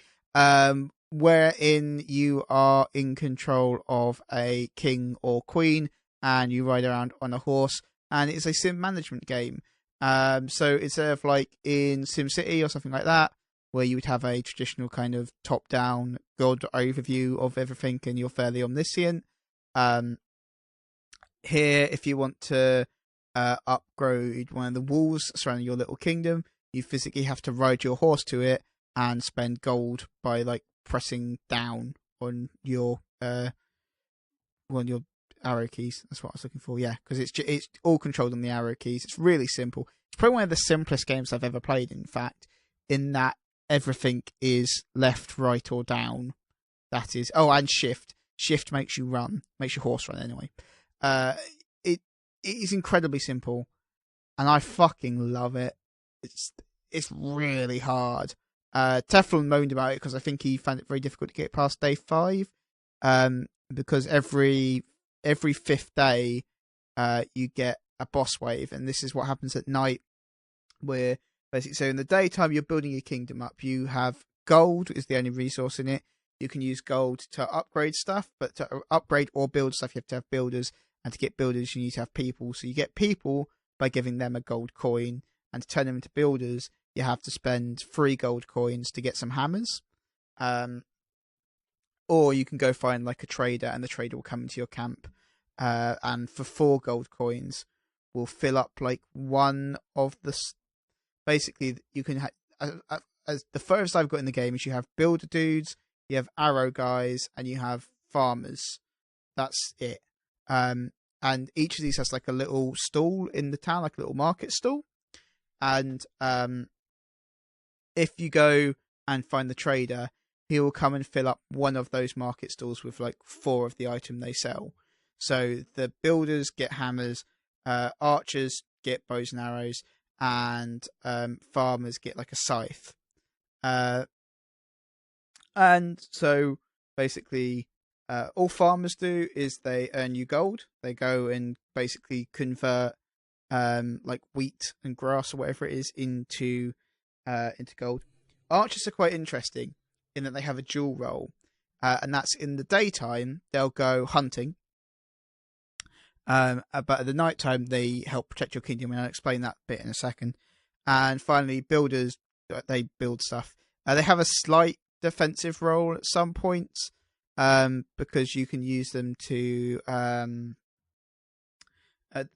Wherein you are in control of a king or queen, and you ride around on a horse, and it's a sim management game. So instead of like in SimCity or something like that, where you would have a traditional kind of top-down god overview of everything, and you're fairly omniscient. Here, if you want to upgrade one of the walls surrounding your little kingdom, you physically have to ride your horse to it and spend gold by like pressing down on your arrow keys. That's what I was looking for. Yeah, because it's all controlled on the arrow keys. It's really simple. It's probably one of the simplest games I've ever played. In fact, in that everything is left, right, or down. That is and shift. Shift makes you run, makes your horse run anyway. It is incredibly simple, and I fucking love it. It's really hard. Teflon moaned about it because I think he found it very difficult to get past day 5. Because every 5th day, you get a boss wave, and this is what happens at night. Where basically, so in the daytime you're building your kingdom up. You have gold is the only resource in it. You can use gold to upgrade stuff, but to upgrade or build stuff, you have to have builders, and to get builders, you need to have people. So you get people by giving them a gold coin, and to turn them into builders, you have to spend 3 gold coins to get some hammers. Or you can go find like a trader, and the trader will come into your camp, and for 4 gold coins, will fill up like one of the. Basically, you can as the furthest I've got in the game is you have builder dudes, you have arrow guys, and you have farmers. That's it. And each of these has like a little stall in the town, like a little market stall. And if you go and find the trader, he will come and fill up one of those market stalls with like 4 of the item they sell. So the builders get hammers, archers get bows and arrows, and farmers get like a scythe. And so basically, all farmers do is they earn you gold. They go and basically convert like wheat and grass or whatever it is into gold. Archers are quite interesting in that they have a dual role, and that's in the daytime they'll go hunting, but at the nighttime they help protect your kingdom, and I'll explain that bit in a second. And finally, builders, they build stuff. They have a slight defensive role at some points, because you can use them to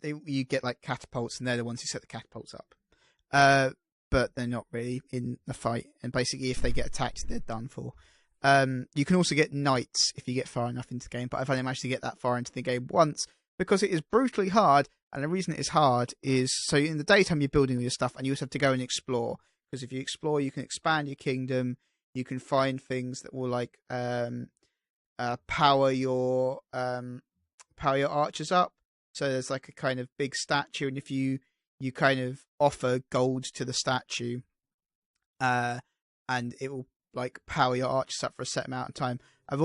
you get like catapults, and they're the ones who set the catapults up. But they're not really in the fight, and basically if they get attacked, they're done for. You can also get knights if you get far enough into the game, but I've only managed to get that far into the game once, because it is brutally hard. And the reason it is hard is, so in the daytime you're building your stuff, and you also have to go and explore, because if you explore, you can expand your kingdom. You can find things that will like power your archers up. So there's like a kind of big statue, and if you you kind of offer gold to the statue, and it will like power your archers up for a set amount of time. I'm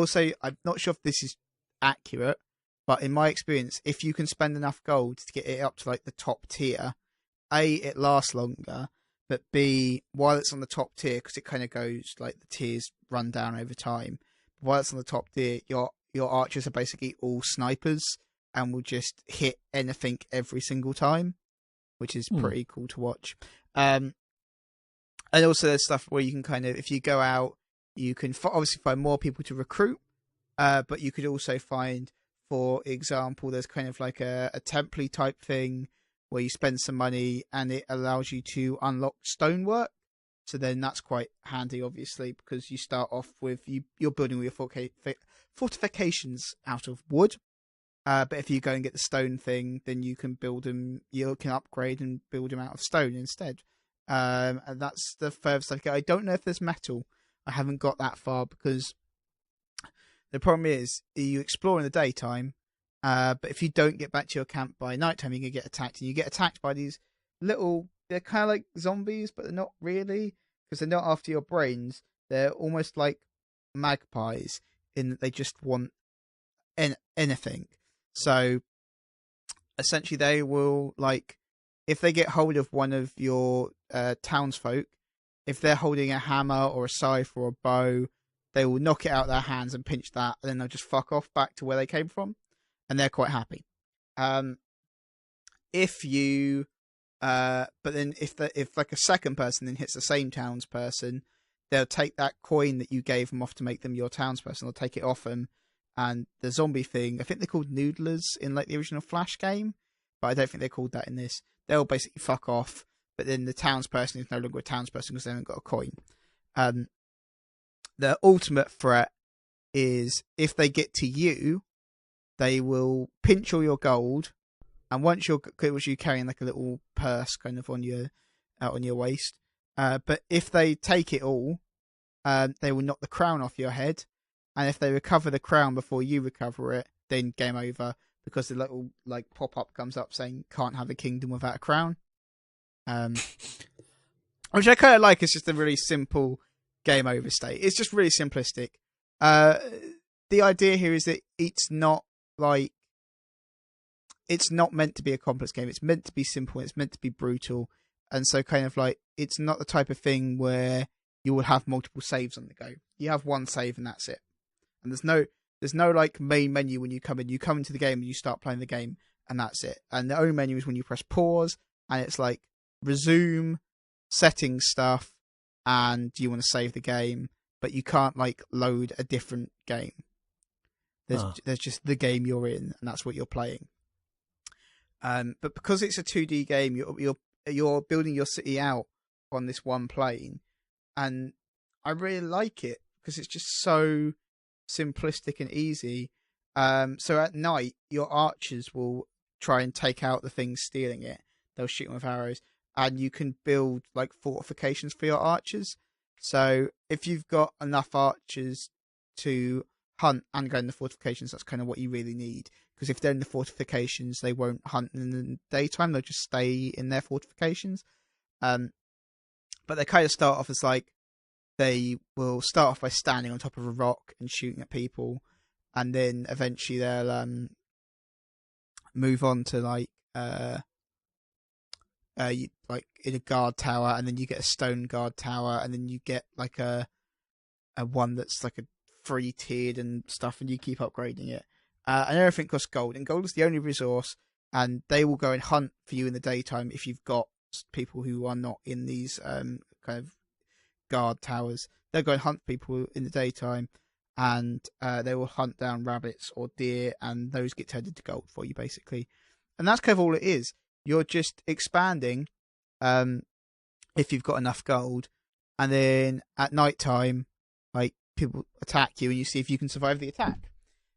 not sure if this is accurate, but in my experience, if you can spend enough gold to get it up to like the top tier, A, it lasts longer, but B, while it's on the top tier, because it kind of goes like the tiers run down over time, while it's on the top tier, your archers are basically all snipers and will just hit anything every single time, which is pretty cool to watch. And also there's stuff where you can kind of, if you go out, you can obviously find more people to recruit, but you could also find, for example, there's kind of like a template type thing where you spend some money and it allows you to unlock stonework. So then that's quite handy, obviously, because you start off with, you're building with your fortifications out of wood. But if you go and get the stone thing, then you can build them, you can upgrade and build them out of stone instead. And that's the furthest I get. I don't know if there's metal. I haven't got that far because the problem is you explore in the daytime, but if you don't get back to your camp by nighttime, you can get attacked. And you get attacked by these little, they're kind of like zombies, but they're not really, because they're not after your brains. They're almost like magpies in that they just want anything. So essentially they will, like, if they get hold of one of your townsfolk, if they're holding a hammer or a scythe or a bow, they will knock it out of their hands and pinch that, and then they'll just fuck off back to where they came from, and they're quite happy. If you, but then if like a second person then hits the same townsperson, they'll take that coin that you gave them off to make them your townsperson. They'll take it off them, and the zombie thing, I think they're called noodlers in like the original Flash game, but I don't think they're called that in this. They'll basically fuck off, but then the townsperson is no longer a townsperson because they haven't got a coin. The ultimate threat is if they get to you, they will pinch all your gold, and once you're carrying like a little purse kind of on your waist. But if they take it all, they will knock the crown off your head, and if they recover the crown before you recover it, then game over, because the little like pop up comes up saying can't have a kingdom without a crown. Which I kind of like. It's just a really simple game over state. It's just really simplistic. The idea here is that it's not meant to be a complex game. It's meant to be simple. It's meant to be brutal. And so kind of like, it's not the type of thing where you will have multiple saves on the go. You have one save and that's it. And there's no like main menu when you come in. You come into the game and you start playing the game and that's it. And the only menu is when you press pause and it's like resume, settings stuff, and you want to save the game, but you can't like load a different game. There's just the game you're in, and that's what you're playing. But because it's a 2D game, you're building your city out on this one plane, and I really like it because it's just so simplistic and easy. So at night, your archers will try and take out the things stealing it. They'll shoot them with arrows, and you can build like fortifications for your archers. So if you've got enough archers to hunt and go in the fortifications, that's kind of what you really need. Because if they're in the fortifications, they won't hunt in the daytime. They'll just stay in their fortifications. But they kind of start off as like, they will start off by standing on top of a rock and shooting at people. And then eventually they'll move on to like in a guard tower, and then you get a stone guard tower, and then you get like a one that's like a 3-tiered and stuff, and you keep upgrading it. And everything costs gold, and gold is the only resource, and they will go and hunt for you in the daytime if you've got people who are not in these kind of guard towers. They'll go and hunt people in the daytime, and they will hunt down rabbits or deer, and those get turned into gold for you, basically. And that's kind of all it is. You're just expanding if you've got enough gold, and then at night time, like, people attack you, and you see if you can survive the attack.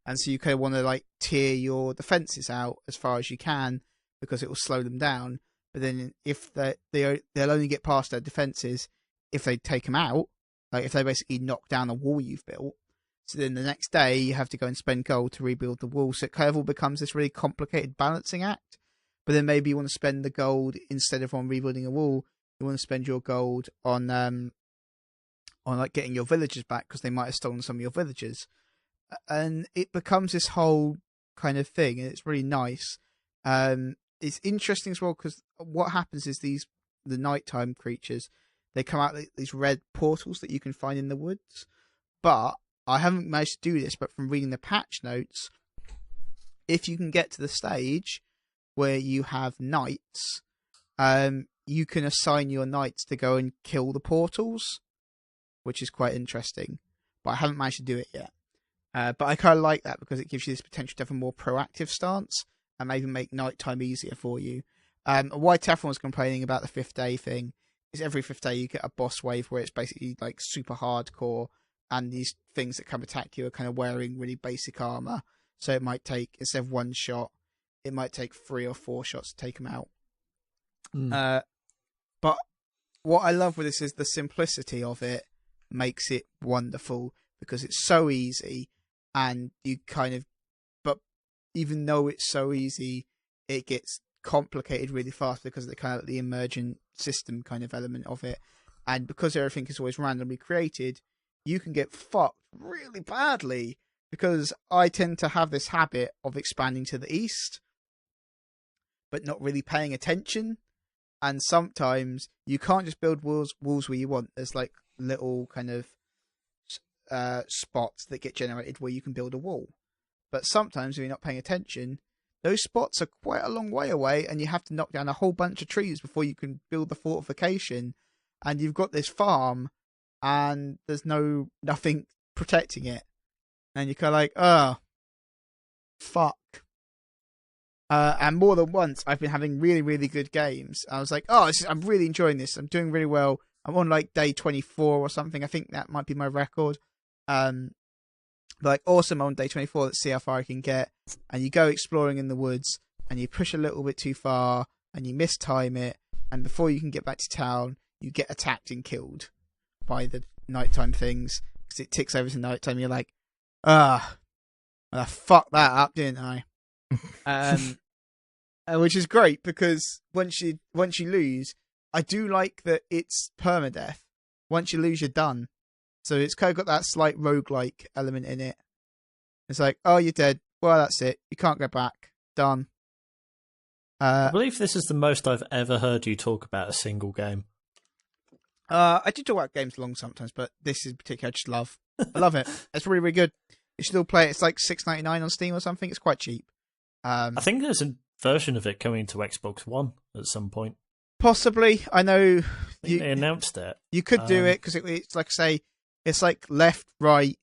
And so you kind of want to like tier your defenses out as far as you can, because it will slow them down. But then if they'll only get past their defenses if they take them out, like if they basically knock down a wall you've built. So then the next day you have to go and spend gold to rebuild the wall. So it kind of all becomes this really complicated balancing act. but then maybe you want to spend the gold instead of on rebuilding a wall. You want to spend your gold on like getting your villagers back because they might have stolen some of your villagers, and it becomes this whole kind of thing, and it's really nice. It's interesting as well because what happens is the nighttime creatures, they come out like these red portals that you can find in the woods. But I haven't managed to do this, but from reading the patch notes, if you can get to the stage where you have knights, you can assign your knights to go and kill the portals, which is quite interesting. But I haven't managed to do it yet. But I kind of like that because it gives you this potential to have a more proactive stance and maybe make nighttime easier for you. Why Teflon was complaining about the 5th day thing is every 5th day you get a boss wave where it's basically like super hardcore, and these things that come attack you are kind of wearing really basic armor. So it might take, instead of 1 shot, it might take 3 or 4 shots to take them out. But what I love with this is the simplicity of it makes it wonderful because it's so easy, and you kind of, but even though it's so easy, it gets complicated really fast because of the kind of the emergent system kind of element of it. And because everything is always randomly created, you can get fucked really badly, because I tend to have this habit of expanding to the east but not really paying attention, and sometimes you can't just build walls where you want. There's like little kind of spots that get generated where you can build a wall, but sometimes when you're not paying attention, those spots are quite a long way away, and you have to knock down a whole bunch of trees before you can build the fortification, and you've got this farm and there's nothing protecting it, and you're kind of like, oh, fuck. And more than once, I've been having really, really good games. I was like, oh, I'm really enjoying this. I'm doing really well. I'm on like day 24 or something. I think that might be my record. Like, awesome, I'm on day 24. Let's see how far I can get. And you go exploring in the woods, and you push a little bit too far, and you mistime it. And before you can get back to town, you get attacked and killed by the nighttime things, because it ticks over to nighttime. You're like, well, I fucked that up, didn't I? Which is great, because once you lose, I do like that it's permadeath. Once you lose, you're done. So it's kind of got that slight roguelike element in it. It's like, oh, you're dead. Well, that's it. You can't go back. Done. I believe this is the most I've ever heard you talk about a single game. I do talk about games long sometimes, but this is particular I just love. I love it. It's really, really good. You should still play it. It's like $6.99 on Steam or something. It's quite cheap. I think there's a version of it coming to Xbox One at some point. Possibly. I know they announced it. You could do it because it's like, say, it's like left, right,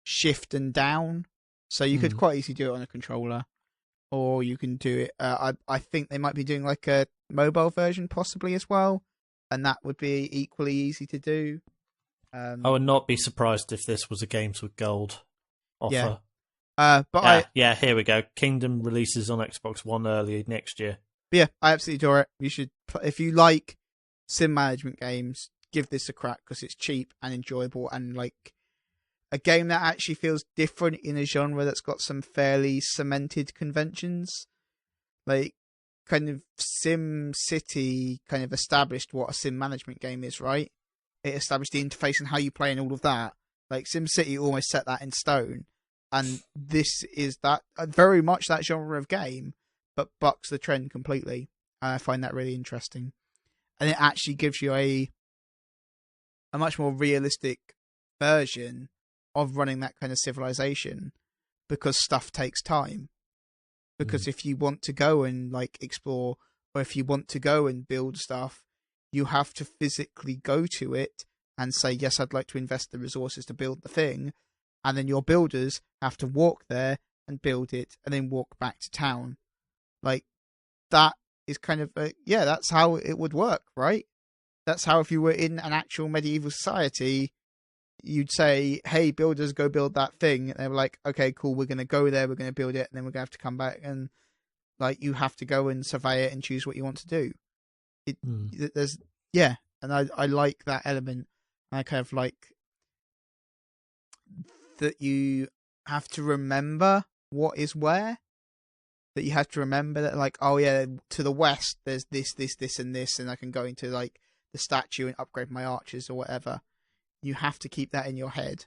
shift, and down. So you could quite easily do it on a controller, or you can do it. I think they might be doing like a mobile version possibly as well, and that would be equally easy to do. I would not be surprised if this was a Games with Gold offer. Yeah. Here we go. Kingdom releases on Xbox One early next year. Yeah, I absolutely adore it. You should, if you like sim management games, give this a crack because it's cheap and enjoyable, and like a game that actually feels different in a genre that's got some fairly cemented conventions. Like, kind of Sim City kind of established what a sim management game is, right? It established the interface and how you play and all of that. Like, Sim City almost set that in stone. And this is that very much that genre of game, but bucks the trend completely. I find that really interesting. And it actually gives you a much more realistic version of running that kind of civilization, because stuff takes time. Because if you want to go and like explore, or if you want to go and build stuff, you have to physically go to it and say, yes, I'd like to invest the resources to build the thing. And then your builders have to walk there and build it and then walk back to town. Like, that is kind of, that's how it would work, right? That's how, if you were in an actual medieval society, you'd say, hey, builders, go build that thing. And they were like, okay, cool, we're going to go there, we're going to build it, and then we're going to have to come back. And, like, you have to go and survey it and choose what you want to do. And I like that element. I kind of like that you have to remember what is where. that you have to remember that, like, oh yeah, to the west there's this, and this, and I can go into like the statue and upgrade my archers or whatever. You have to keep that in your head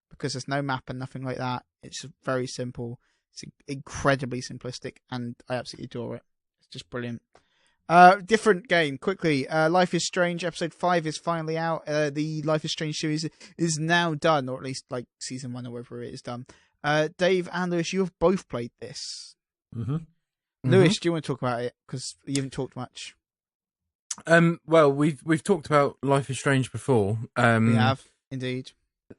because there's no map and nothing like that. It's very simple. It's incredibly simplistic, and I absolutely adore it. It's just brilliant. Different game, quickly. Life is Strange episode 5 is finally out. The Life is Strange series is now done, or at least like season 1 or whatever it is done. Dave and Lewis, you have both played this. Mm-hmm. Lewis, do you want to talk about it? Because you haven't talked much. Well, we've talked about Life is Strange before. We have, indeed.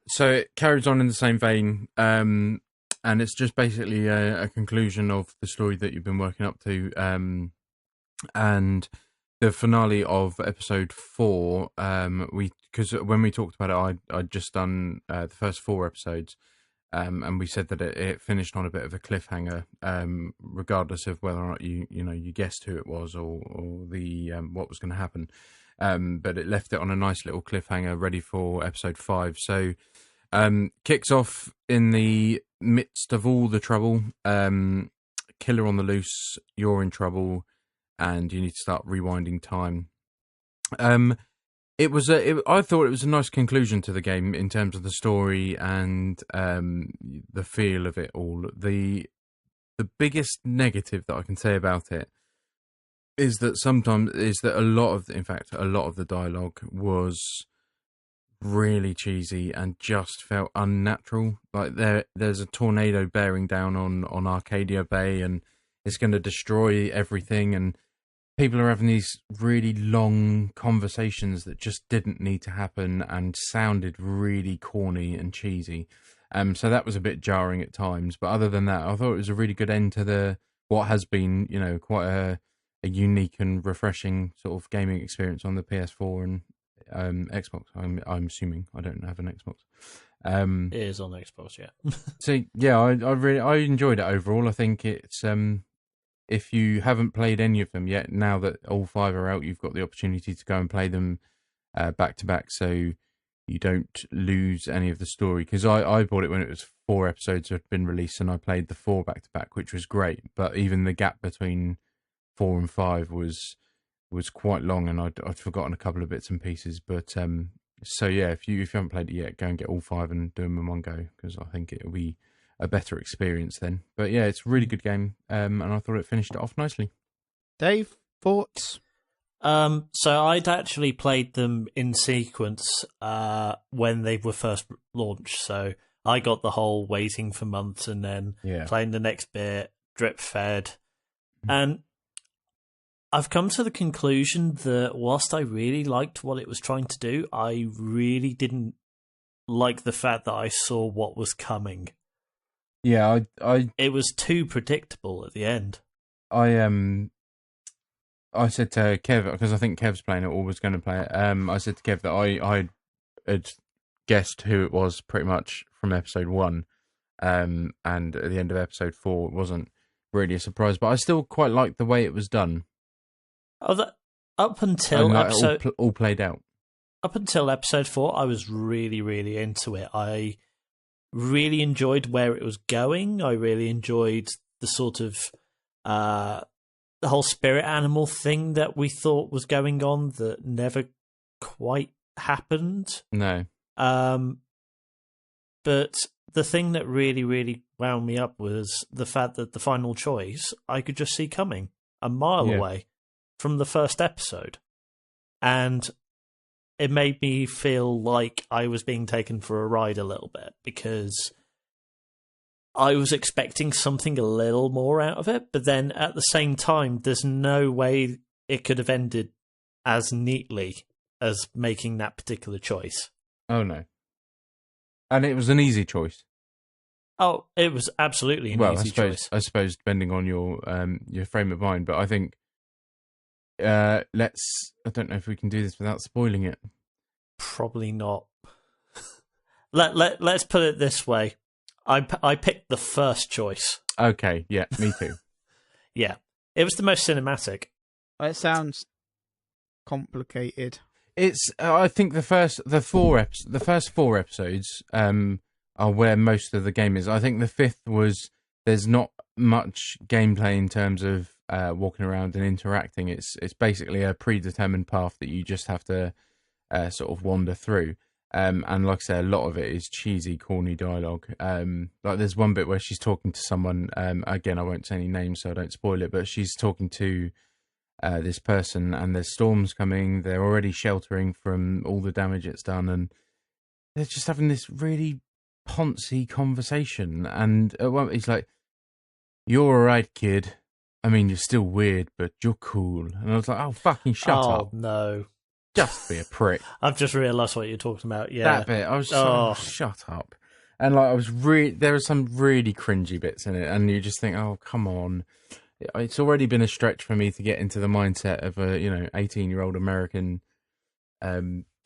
So it carries on in the same vein, and it's just basically a conclusion of the story that you've been working up to, and the finale of episode 4. Because when we talked about it, I'd just done the first 4 episodes, and we said that it finished on a bit of a cliffhanger, regardless of whether or not you guessed who it was or the what was going to happen. But it left it on a nice little cliffhanger, ready for episode 5. So kicks off in the midst of all the trouble. Killer on the loose, you're in trouble, and you need to start rewinding time. I thought it was a nice conclusion to the game in terms of the story and the feel of it all. The biggest negative that I can say about it is that a lot of the dialogue was really cheesy and just felt unnatural. Like there's a tornado bearing down on Arcadia Bay, and it's going to destroy everything, and people are having these really long conversations that just didn't need to happen and sounded really corny and cheesy. So that was a bit jarring at times. But other than that, I thought it was a really good end to what has been, quite a unique and refreshing sort of gaming experience on the PS4 and Xbox. I'm assuming. I don't have an Xbox. It is on Xbox, yeah. So yeah, I enjoyed it overall. I think it's if you haven't played any of them yet, now that all 5 are out, you've got the opportunity to go and play them back to back, so you don't lose any of the story. Because I bought it when it was 4 episodes had been released, and I played the 4 back to back, which was great. But even the gap between 4 and 5 was quite long, and I'd forgotten a couple of bits and pieces. But so yeah, if you haven't played it yet, go and get all 5 and do them in one go, because I think it'll be a better experience then. But yeah, it's a really good game, and I thought it finished it off nicely. Dave, thoughts? So I'd actually played them in sequence when they were first launched. So I got the whole waiting for months and then playing the next bit, drip fed. And I've come to the conclusion that whilst I really liked what it was trying to do, I really didn't like the fact that I saw what was coming. Yeah, it was too predictable at the end. I said to Kev, because I think Kev's playing it or was going to play it. I said to Kev that I had guessed who it was pretty much from episode 1, and at the end of episode 4, it wasn't really a surprise. But I still quite liked the way it was done. Oh, up until episode all played out. Up until episode 4, I was really, really into it. I really enjoyed where it was going. I really enjoyed the sort of the whole spirit animal thing that we thought was going on that never quite happened. No. But the thing that really, really wound me up was the fact that the final choice I could just see coming a mile away from the first episode. And it made me feel like I was being taken for a ride a little bit, because I was expecting something a little more out of it, but then at the same time, there's no way it could have ended as neatly as making that particular choice. Oh, no. And it was an easy choice. Oh, it was absolutely an easy choice. I suppose, depending on your frame of mind, but I think I don't know if we can do this without spoiling it. Probably not. Let's put it this way. I picked the first choice. Okay, yeah, me too. Yeah, it was the most cinematic. It sounds complicated. It's. I think the first 4 episodes are where most of the game is. I think the 5th was there's not much gameplay in terms of walking around and interacting. It's basically a predetermined path that you just have to sort of wander through. And like I say, a lot of it is cheesy, corny dialogue. Like there's one bit where she's talking to someone. Again, I won't say any names so I don't spoil it, but she's talking to this person, and there's storms coming. They're already sheltering from all the damage it's done, and they're just having this really poncy conversation. And he's like, "You're all right, kid. I mean, you're still weird, but you're cool." And I was like, "Oh, fucking shut up!" Oh no. Just be a prick. I've just realised what you're talking about. Yeah, that bit. I was shut up. And like, there were some really cringy bits in it, and you just think, oh, come on. It's already been a stretch for me to get into the mindset of a 18-year-old American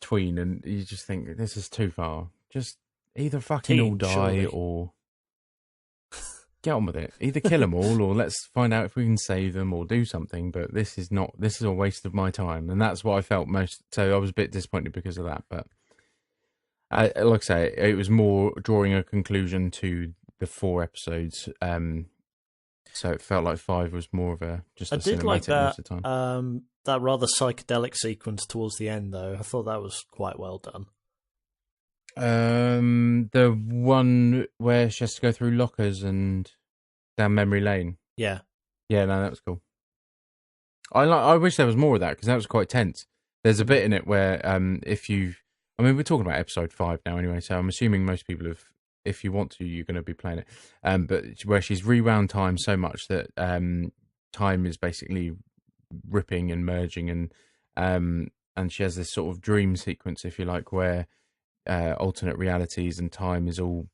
tween, and you just think this is too far. Just either fucking all die surely. Or get on with it. Either kill them all, or let's find out if we can save them, or do something. But this is a waste of my time, and that's what I felt most. So I was a bit disappointed because of that. But like I say, it was more drawing a conclusion to the 4 episodes. So it felt like 5 was more of just a cinematic like that, most of the time. That rather psychedelic sequence towards the end, though. I thought that was quite well done. The one where she has to go through lockers and down memory lane. Yeah, no, that was cool. I wish there was more of that, because that was quite tense. There's a bit in it where we're talking about episode 5 now anyway, so I'm assuming most people have. If you want to, you're going to be playing it. But where she's rewound time so much that time is basically ripping and merging, and she has this sort of dream sequence, if you like, where alternate realities and time is all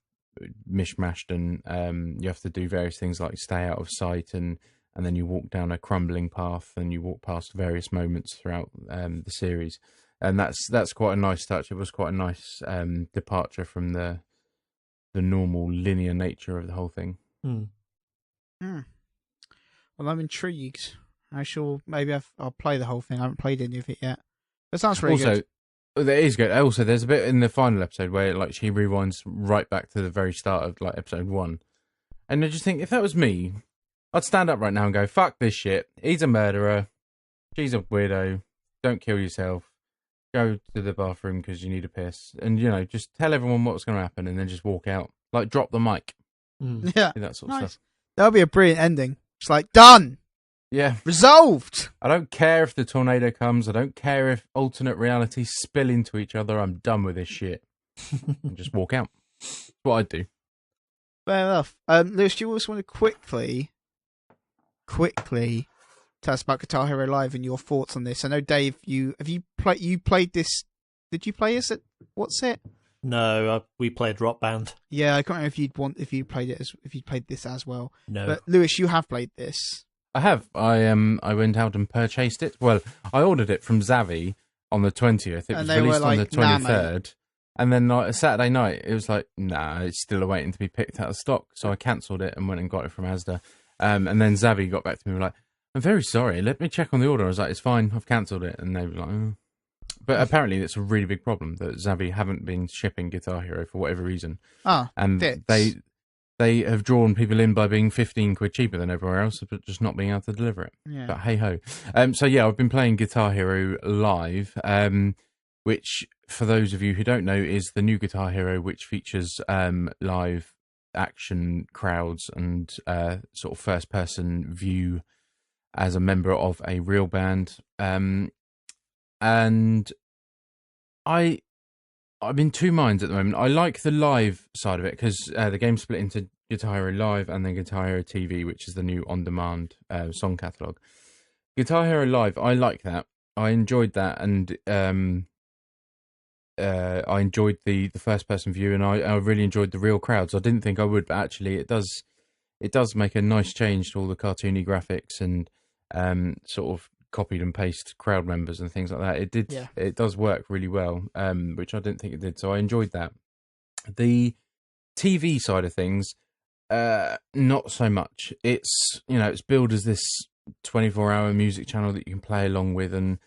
mishmashed, and you have to do various things like stay out of sight, and then you walk down a crumbling path, and you walk past various moments throughout the series, and that's quite a nice touch. It was quite a nice departure from the normal linear nature of the whole thing. Well, I'm intrigued. I'll play the whole thing. I haven't played any of it yet. That sounds really good. That is good. Also, there's a bit in the final episode where like she rewinds right back to the very start of like episode 1, and I just think, if that was me, I'd stand up right now and go, "Fuck this shit. He's a murderer. She's a weirdo. Don't kill yourself. Go to the bathroom because you need a piss," and just tell everyone what's going to happen, and then just walk out. Like, drop the mic. Yeah, that sort of stuff. That'll be a brilliant ending. It's like, done. Yeah, resolved. I don't care if the tornado comes. I don't care if alternate realities spill into each other. I'm done with this shit. And just walk out. That's what I'd do. Fair enough. Lewis, do you also want to quickly tell us about Guitar Hero Live and your thoughts on this? I know, Dave, you played this. Did you play this? What's it? No, we played Rock Band. Yeah, I can't remember if you played this as well. No, but Lewis, you have played this. I have. I went out and purchased it. Well, I ordered it from Zavvi on the 20th. It was released on the 23rd. And then Saturday night, it was like, nah, it's still awaiting to be picked out of stock. So I cancelled it and went and got it from Asda. And then Zavvi got back to me and was like, "I'm very sorry, let me check on the order." I was like, "It's fine, I've cancelled it." And they were like, "Oh." But apparently it's a really big problem that Zavvi haven't been shipping Guitar Hero for whatever reason. And they have drawn people in by being 15 quid cheaper than everywhere else, but just not being able to deliver it. Yeah. But hey ho. So yeah, I've been playing Guitar Hero Live, which, for those of you who don't know, is the new Guitar Hero, which features live action crowds and sort of first person view as a member of a real band. And I'm in two minds at the moment. I like the live side of it because the game's split into Guitar Hero Live and then Guitar Hero TV, which is the new on-demand song catalogue. Guitar Hero Live, I like that. I enjoyed that, and I enjoyed the first-person view, and I really enjoyed the real crowds. I didn't think I would, but actually it does make a nice change to all the cartoony graphics and sort of copied and paste crowd members and things like that. It does work really well, which I didn't think it did, so I enjoyed that. The TV side of things, not so much. It's billed as this 24-hour music channel that you can play along with, and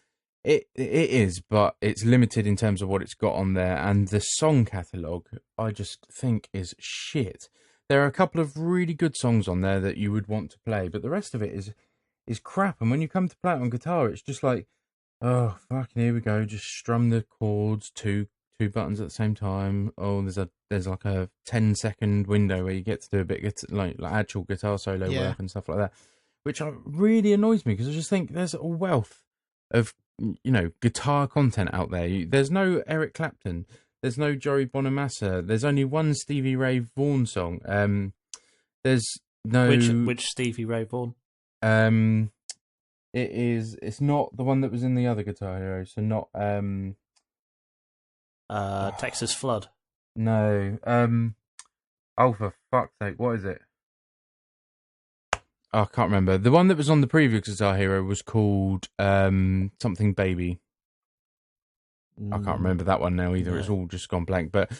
it is, but it's limited in terms of what it's got on there, and the song catalogue I just think is shit. there are a couple of really good songs on there that you would want to play, but the rest of it is crap. And when you come to play it on guitar, it's just like, oh, fucking here we go, just strum the chords, two buttons at the same time. Oh, there's like a 10-second window where you get to do a bit like actual guitar solo work and stuff like that, which really annoys me because I just think there's a wealth of guitar content out there. There's no Eric Clapton, there's no Joey Bonamassa, there's only one Stevie Ray Vaughan song. There's no which Stevie Ray Vaughan. It's not the one that was in the other Guitar Hero, so not Texas Flood. No. Oh, for fuck's sake, what is it? Oh, I can't remember. The one that was on the previous Guitar Hero was called something Baby. I can't remember that one now either. No. It's all just gone blank. But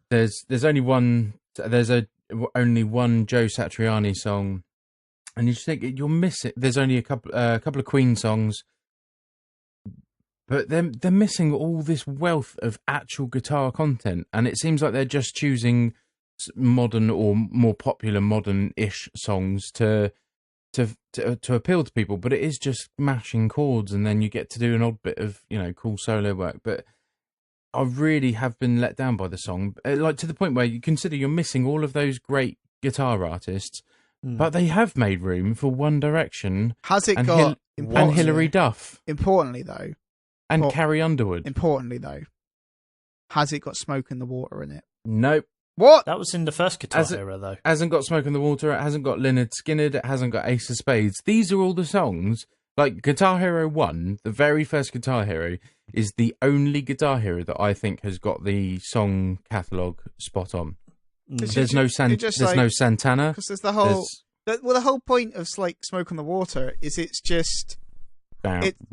there's only one. There's only one Joe Satriani song, and you just think you'll miss it. There's only a couple of Queen songs, but they're missing all this wealth of actual guitar content, and it seems like they're just choosing modern or more popular modern-ish songs to appeal to people. But it is just mashing chords, and then you get to do an odd bit of cool solo work. But I really have been let down by the song, like to the point where you consider you're missing all of those great guitar artists, but they have made room for One Direction. Has it got and Hilary Duff? Importantly, though, and Carrie Underwood. Importantly, though, has it got Smoke in the Water in it? Nope. What? That was in the first Guitar Hero, though. Hasn't got Smoke in the Water. It hasn't got Lynyrd Skynyrd. It hasn't got Ace of Spades. These are all the songs. Like Guitar Hero 1, the very first Guitar Hero, is the only Guitar Hero that I think has got the song catalogue spot on. There's no Santana. Because there's the whole point of like Smoke on the Water is it's just it's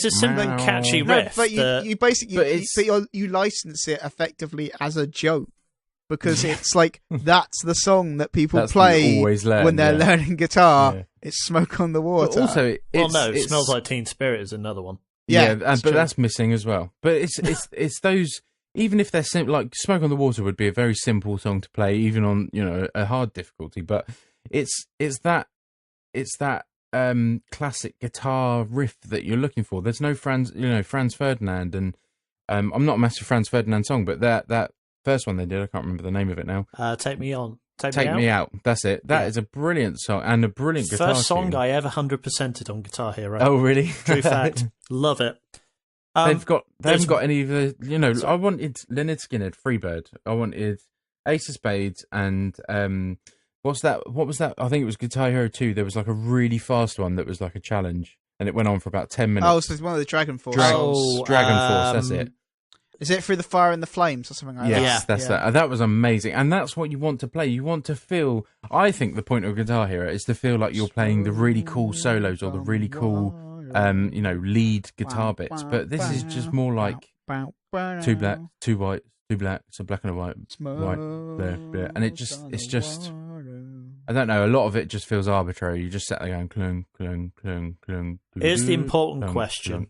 a simple and catchy riff. But you basically you license it effectively as a joke because it's like that's the song that people play when they're learning guitar. Yeah. It's Smoke on the Water. But also, it Smells Like Teen Spirit is another one. Yeah, but that's missing as well. But it's those. Even if they're simple, like Smoke on the Water would be a very simple song to play, even on a hard difficulty. But it's that classic guitar riff that you're looking for. There's no Franz Ferdinand, and I'm not a massive Franz Ferdinand song, but that first one they did, I can't remember the name of it now. Take Me On. Take Me Out. That's it. That is a brilliant song and a brilliant guitar first song tune. I ever 100%ed on Guitar Hero. Oh, really? True fact. Love it. They haven't got any of the, I wanted Lynyrd Skynyrd, Freebird. I wanted Ace of Spades and, what was that? I think it was Guitar Hero 2. There was like a really fast one that was like a challenge and it went on for about 10 minutes. Oh, so it's one of the Dragon Force. Dragon Force, that's it. Is it Through the Fire and the Flames or something like that? Yes, that's that. That was amazing. And that's what you want to play. You want to feel, I think the point of Guitar Hero is to feel like you're playing the really cool solos or the really cool lead guitar bits, but this is just more like two black, two white, two black, so black and a white, black, and it's just, I don't know, a lot of it just feels arbitrary. You just sat there going, clung, clung, clung, clung. Here's the important question,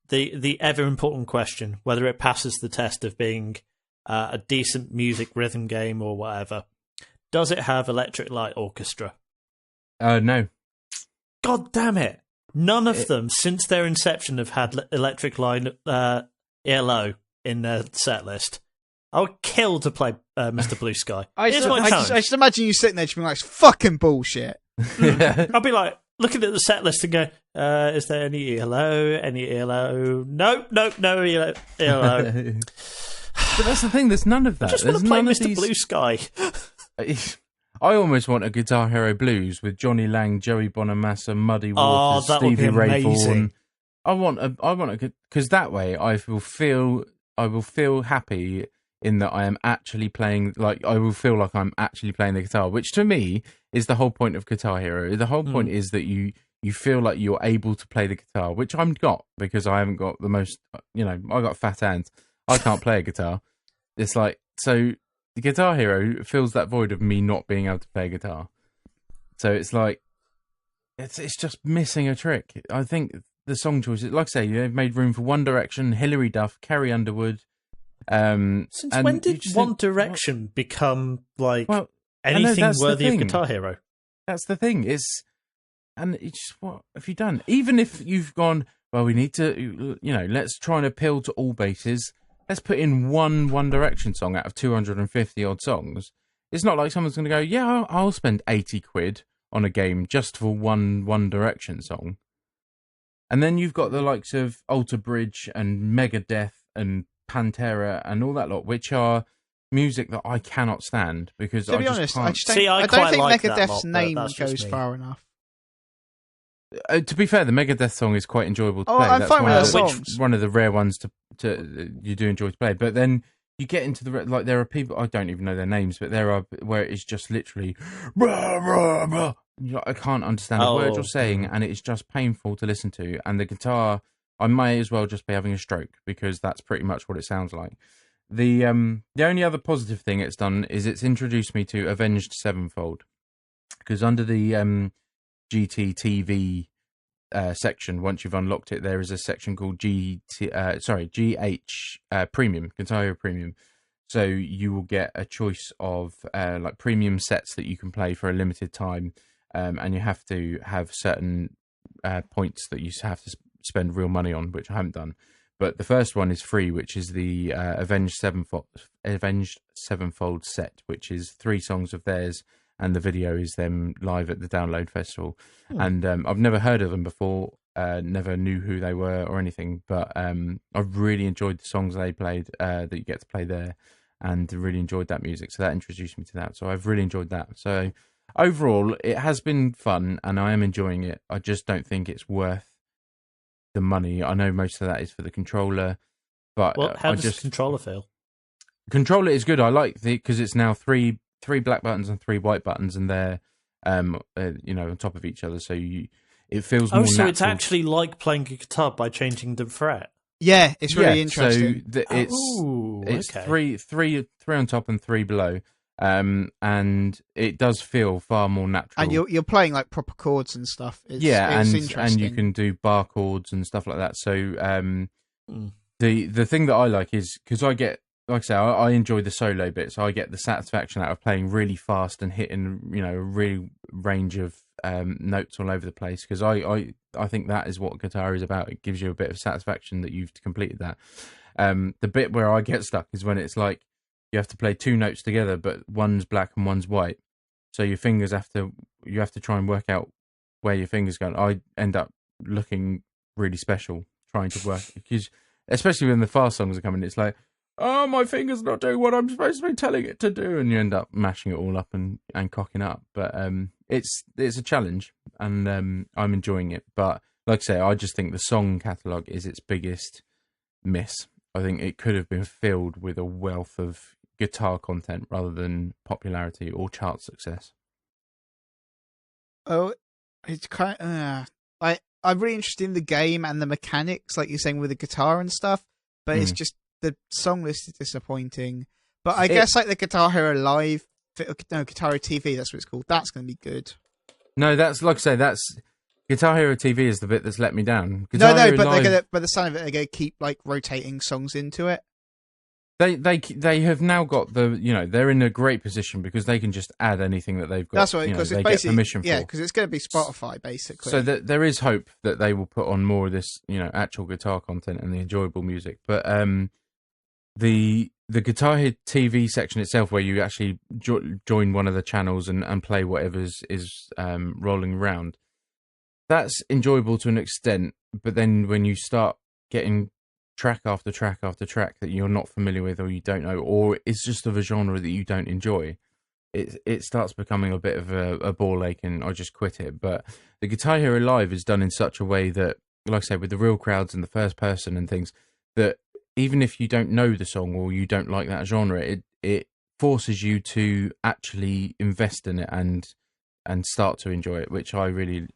the ever important question, whether it passes the test of being a decent music rhythm game or whatever. Does it have Electric Light Orchestra? No. God damn it. None of them, since their inception, have had Electric Light ELO in their set list. I would kill to play Mr. Blue Sky. I just imagine you sitting there just being like, it's fucking bullshit. I'll be like, looking at the set list and go, is there any ELO? Any ELO? No ELO. But that's the thing, there's none of that. I just want to play Mr. Blue Sky. I almost want a Guitar Hero Blues with Johnny Lang, Joey Bonamassa, Muddy Waters, Stevie Ray Vaughan. I want because that way I will feel happy in that I am actually playing. Like I will feel like I'm actually playing the guitar, which to me is the whole point of Guitar Hero. The whole point is that you feel like you're able to play the guitar, which I'm not because I haven't got the most. I got fat hands. I can't play a guitar. It's like so. The Guitar Hero fills that void of me not being able to play guitar. So it's like, it's just missing a trick. I think the song choices, like I say, they've made room for One Direction, Hilary Duff, Carrie Underwood, Since when did One Direction become like anything worthy of Guitar Hero? That's the thing. What have you done? Even if you've gone, well, we need to, let's try and appeal to all bases. Let's put in One Direction song out of 250 odd songs. It's not like someone's going to go, yeah, I'll spend 80 quid on a game just for One Direction song. And then you've got the likes of Alter Bridge and Megadeth and Pantera and all that lot, which are music that I cannot stand because to be honest, I don't think Megadeth's name goes far enough. To be fair, the Megadeth song is quite enjoyable to play. I'm fine with those songs. One of the rare ones to you do enjoy to play. But then you get into there are people, I don't even know their names, but there are where it's just literally rah, rah, rah. I can't understand a word you're saying, and it's just painful to listen to. And the guitar, I may as well just be having a stroke because that's pretty much what it sounds like. The only other positive thing it's done is it's introduced me to Avenged Sevenfold, because under the GT section, once you've unlocked it, there is a section called GH Premium, Guitar Hero Premium. So you will get a choice of like premium sets that you can play for a limited time, and you have to have certain points that you have to spend real money on, which I haven't done. But the first one is free, which is the Avenged Sevenfold set, which is 3 songs of theirs, and the video is them live at the Download Festival. And I've never heard of them before, never knew who they were or anything, but I've really enjoyed the songs they played that you get to play there, and really enjoyed that music. So that introduced me to that. So I've really enjoyed that. So overall, it has been fun, and I am enjoying it. I just don't think it's worth the money. I know most of that is for the controller, but how does the controller feel? Controller is good. I like because it's now three black buttons and 3 white buttons, and they're on top of each other, so it feels more natural. So it's actually like playing a guitar by changing the fret. Yeah, it's really interesting. So it's okay. three on top and 3 below. And it does feel far more natural. And you're playing like proper chords and stuff. It's interesting. And you can do bar chords and stuff like that. So the thing that I like is because I get, like I say, I enjoy the solo bits. I get the satisfaction out of playing really fast and hitting a real range of notes all over the place. Because I think that is what guitar is about. It gives you a bit of satisfaction that you've completed that. The bit where I get stuck is when it's like, you have to play 2 notes together, but one's black and one's white. So your fingers you have to try and work out where your fingers go. I end up looking really special trying to work, because especially when the fast songs are coming, it's like, oh, my finger's not doing what I'm supposed to be telling it to do, and you end up mashing it all up and cocking up. But it's a challenge, and I'm enjoying it. But like I say, I just think the song catalogue is its biggest miss. I think it could have been filled with a wealth of guitar content rather than popularity or chart success. Oh, it's kind of, I'm really interested in the game and the mechanics, like you're saying with the guitar and stuff, but it's just the song list is disappointing. But I guess like the Guitar Hero Live, Guitar Hero TV, that's what it's called. That's going to be good. No, that's like I say, that's Guitar Hero TV is the bit that's let me down. But they're gonna, by the sound of it, they're going to keep like rotating songs into it. They have now got they're in a great position because they can just add anything that they've got. That's right, because they get permission for. Yeah, because it's going to be Spotify basically. So there is hope that they will put on more of this, actual guitar content and the enjoyable music. But the Guitar Hero TV section itself, where you actually join one of the channels and play whatever is rolling around, that's enjoyable to an extent. But then when you start getting track after track after track that you're not familiar with or you don't know, or it's just of a genre that you don't enjoy, it starts becoming a bit of a ball ache, and I just quit it. But the Guitar Hero Live is done in such a way that, like I said, with the real crowds and the first person and things, that even if you don't know the song or you don't like that genre, it forces you to actually invest in it and start to enjoy it, which I really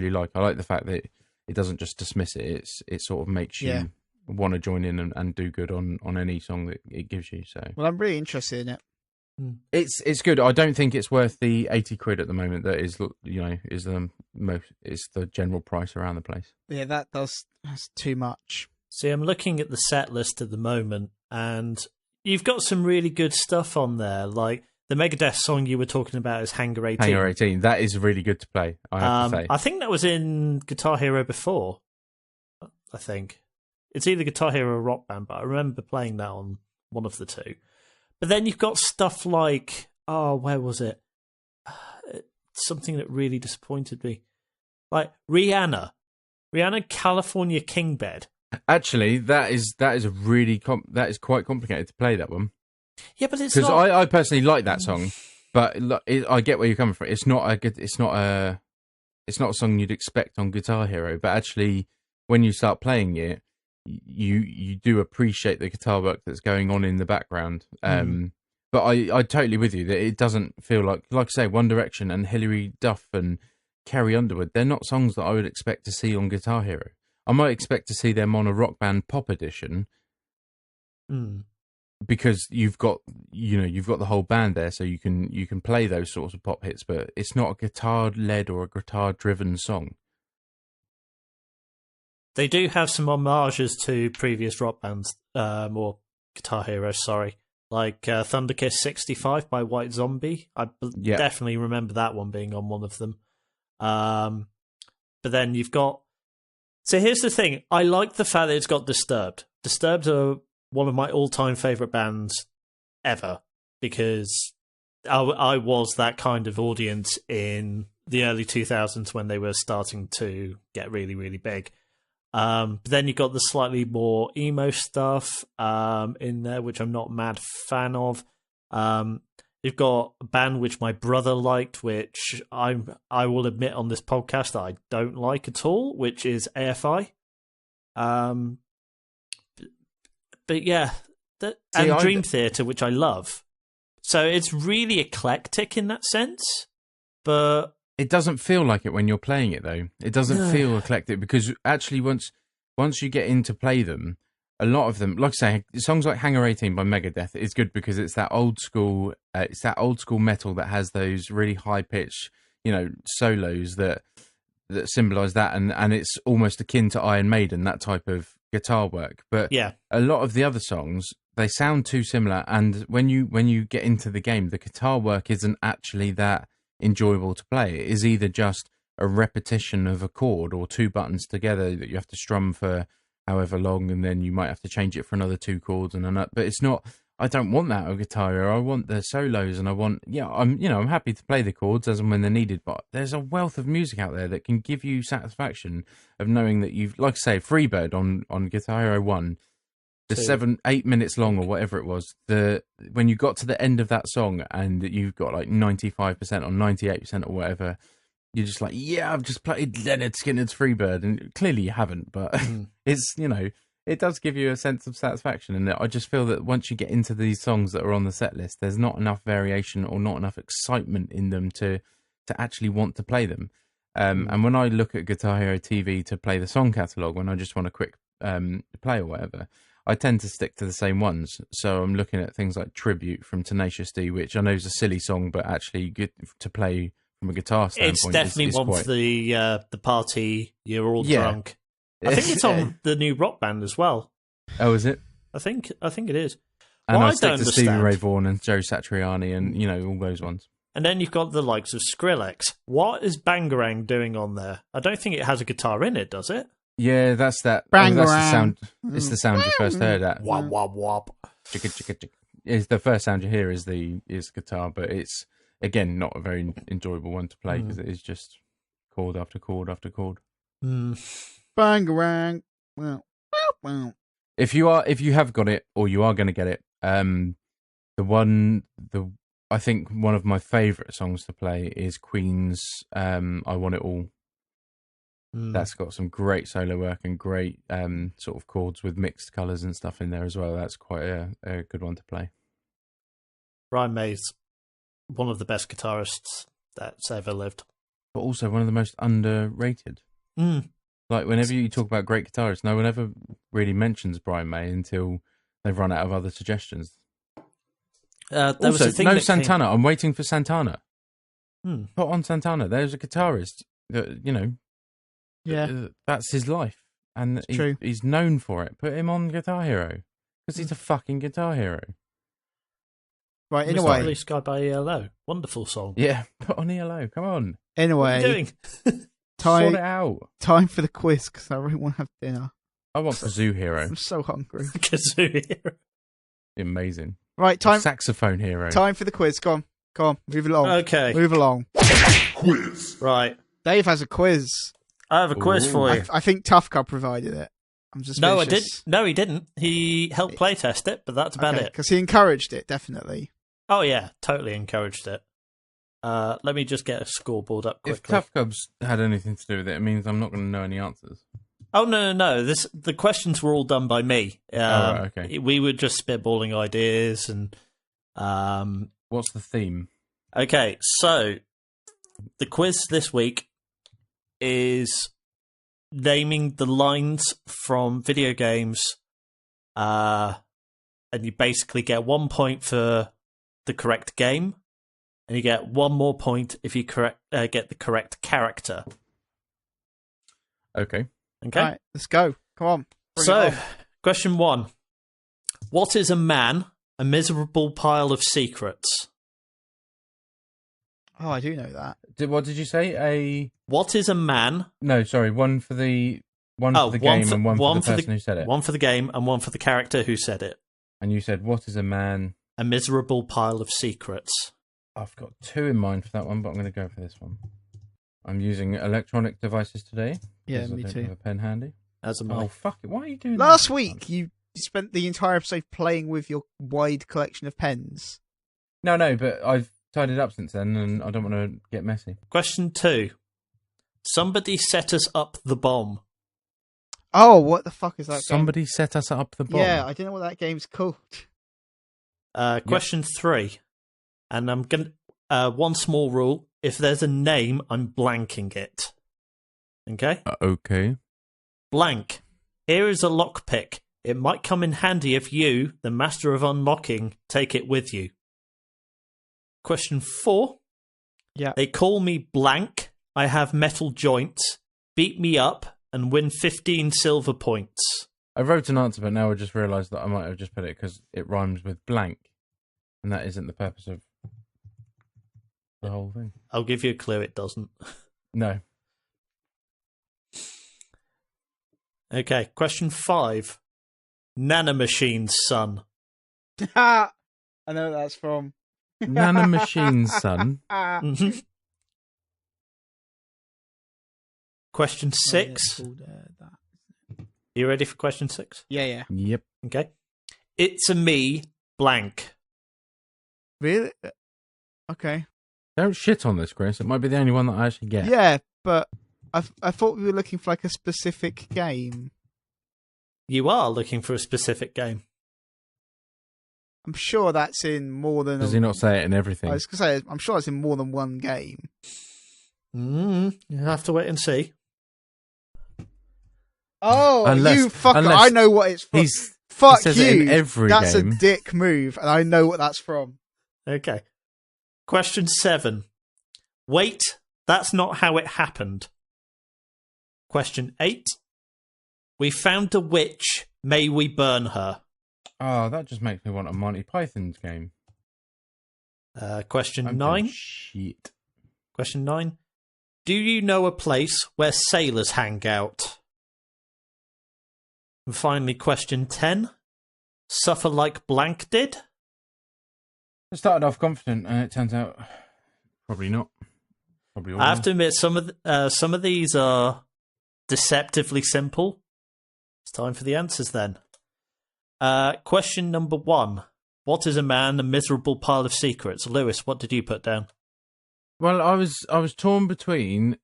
like. I like the fact that it doesn't just dismiss it. It sort of makes you want to join in and do good on any song that it gives you. So, well, I'm really interested in it. It's good. I don't think it's worth the 80 quid at the moment. That is, is the general price around the place. Yeah, that's too much. See, I'm looking at the set list at the moment, and you've got some really good stuff on there. Like the Megadeth song you were talking about is Hangar 18. Hangar 18. That is really good to play, I have to say. I think that was in Guitar Hero before. I think it's either Guitar Hero or Rock Band, but I remember playing that on one of the two. But then you've got stuff like, where was it? Something that really disappointed me, like Rihanna California King Bed. Actually, that is a really that is quite complicated to play, that one. Yeah, but it's because not... I personally like that song, but I get where you're coming from. It's not a song you'd expect on Guitar Hero. But actually, when you start playing it, you do appreciate the guitar work that's going on in the background. But I totally with you that it doesn't feel like I say, One Direction and Hilary Duff and Carrie Underwood. They're not songs that I would expect to see on Guitar Hero. I might expect to see them on a Rock Band Pop Edition, because you've got the whole band there, so you can play those sorts of pop hits. But it's not a guitar led or a guitar driven song. They do have some homages to previous Rock Bands, or Guitar Hero, sorry, like Thunderkiss 65 by White Zombie. I definitely remember that one being on one of them. But then you've got... So here's the thing. I like the fact that it's got Disturbed. Disturbed are one of my all-time favourite bands ever, because I was that kind of audience in the early 2000s when they were starting to get really, really big. But then you've got the slightly more emo stuff in there, which I'm not a mad fan of. You've got a band which my brother liked, which I will admit on this podcast that I don't like at all, which is AFI. But yeah, and Dream Theater, which I love. So it's really eclectic in that sense, but... It doesn't feel like it when you're playing it, though. It doesn't feel eclectic, because actually once you get in to play them, a lot of them, like I say, songs like Hangar 18 by Megadeth is good because it's that old school metal that has those really high pitch, solos that symbolise that, and it's almost akin to Iron Maiden, that type of guitar work. But a lot of the other songs, they sound too similar, and when you get into the game, the guitar work isn't actually that enjoyable to play. It is either just a repetition of a chord or two buttons together that you have to strum for however long, and then you might have to change it for another two chords but it's not. I don't want that of Guitar Hero. I want the solos, and I want I'm happy to play the chords as and when they're needed, but there's a wealth of music out there that can give you satisfaction of knowing that you've, like I say, Freebird on Guitar Hero 1, the 7-8 minutes long or whatever it was, when you got to the end of that song and you've got like 95% or 98% or whatever, you're just like, I've just played Leonard Skinner's Freebird, and clearly you haven't, but it's, it does give you a sense of satisfaction. And I just feel that once you get into these songs that are on the set list, there's not enough variation or not enough excitement in them to actually want to play them. And when I look at Guitar Hero TV to play the song catalogue, when I just want a quick play or whatever, I tend to stick to the same ones. So I'm looking at things like Tribute from Tenacious D, which I know is a silly song, but actually good to play from a guitar standpoint. It's definitely one for the party. You're all drunk. I think it's on the new Rock Band as well. Oh, is it? I think it is. And I stick to Stevie Ray Vaughan and Joe Satriani and all those ones. And then you've got the likes of Skrillex. What is Bangarang doing on there? I don't think it has a guitar in it, does it? Yeah, that's that. That's the sound. It's the sound you first heard at. Wop wop wop. Chicka chicka chicka. It's the first sound you hear is guitar, but it's again not a very enjoyable one to play because it is just chord after chord after chord. Bangarang. If you have got it or you are going to get it, I think one of my favourite songs to play is Queen's I Want It All. That's got some great solo work and great sort of chords with mixed colours and stuff in there as well. That's quite a good one to play. Brian May's one of the best guitarists that's ever lived. But also one of the most underrated. Like, whenever you talk about great guitarists, no one ever really mentions Brian May until they've run out of other suggestions. Also, no Santana. I'm waiting for Santana. Put on Santana. There's a guitarist that, that's his life. And he's known for it. Put him on Guitar Hero. Because he's a fucking Guitar Hero. Right, anyway. Blue Sky by ELO. Wonderful song. Yeah, put on ELO. Come on. Anyway. What are you doing? Sort it out. Time for the quiz, because I really want to have dinner. I want Kazoo Hero. I'm so hungry. Kazoo Hero. Amazing. Right, time. Saxophone Hero. Time for the quiz. Go on. Move along. Okay. Move along. Quiz. Right. Dave has a quiz. I have a quiz for you. I think Tough Cub provided it. I'm just No, I did. No, he didn't. He helped playtest it, but that's about it. Because he encouraged it, definitely. Oh yeah, totally encouraged it. Let me just get a scoreboard up quickly. If Tough Cubs had anything to do with it, it means I'm not going to know any answers. Oh no! The questions were all done by me. Right, okay. We were just spitballing ideas and. What's the theme? Okay, so the quiz this week is naming the lines from video games, and you basically get 1 point for the correct game, and you get 1 more point if you get the correct character. Okay. Okay. All right, let's go. Come on. So, question 1. What is a man? A miserable pile of secrets. Oh, I do know that. What did you say? What is a man? No, sorry. One for the game and one for the person who said it. One for the game and one for the character who said it. And you said, what is a man? A miserable pile of secrets. I've got 2 in mind for that one, but I'm going to go for this one. I'm using electronic devices today. Yeah, me I don't too. have a pen handy. As am I. Oh, fuck it. Why are you doing Last that? week, you spent the entire episode playing with your wide collection of pens. No, but I've tied it up since then, and I don't want to get messy. Question 2. Somebody set us up the bomb. Oh, what the fuck is that Somebody set us up the bomb. Yeah, I don't know what that game's called. Question 3. And I'm going to... one small rule. If there's a name, I'm blanking it. Okay? Okay. Blank. Here is a lockpick. It might come in handy if you, the master of unlocking, take it with you. Question 4. Yeah. They call me blank. I have metal joints. Beat me up and win 15 silver points. I wrote an answer, but now I just realised that I might have just put it because it rhymes with blank. And that isn't the purpose of the whole thing. I'll give you a clue, it doesn't. No. Okay, question 5. Nanomachine's son. I know what that's from. Nanomachine's son. Mhm. Question 6. You ready for question 6? Yeah. Yep. Okay. It's a me, blank. Really? Okay. Don't shit on this, Chris. It might be the only one that I actually get. Yeah, but I thought we were looking for like a specific game. You are looking for a specific game. I'm sure that's in more than... Does he not say it in everything? I was going to say, I'm sure it's in more than one game. You'll have to wait and see. Oh, you fucker. I know what it's from. Fuck he says you. It in every that's game. a dick move, and I know what that's from. Okay. Question 7. Wait, that's not how it happened. Question 8. We found a witch. May we burn her? Oh, that just makes me want a Monty Python's game. Question I'm 9. Shit. Question 9. Do you know a place where sailors hang out? And finally, question 10. Suffer like blank did? It started off confident, and it turns out probably not. Probably all I have to admit, some of these are deceptively simple. It's time for the answers then. Question number 1. What is a man? A miserable pile of secrets. Lewis, what did you put down? Well, I was torn between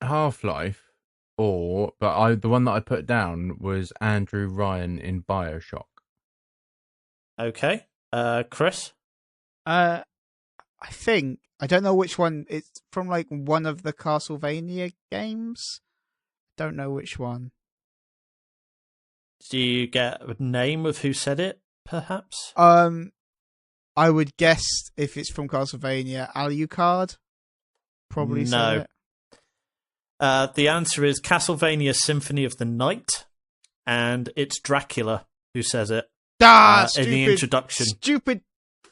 Half-Life but the one that I put down was Andrew Ryan in BioShock. Okay. Chris? I think, I don't know which one. It's from like one of the Castlevania games. Don't know which one. Do you get a name of who said it, perhaps? I would guess if it's from Castlevania, Alucard probably said it. The answer is Castlevania Symphony of the Night, and it's Dracula who says it in the introduction. Stupid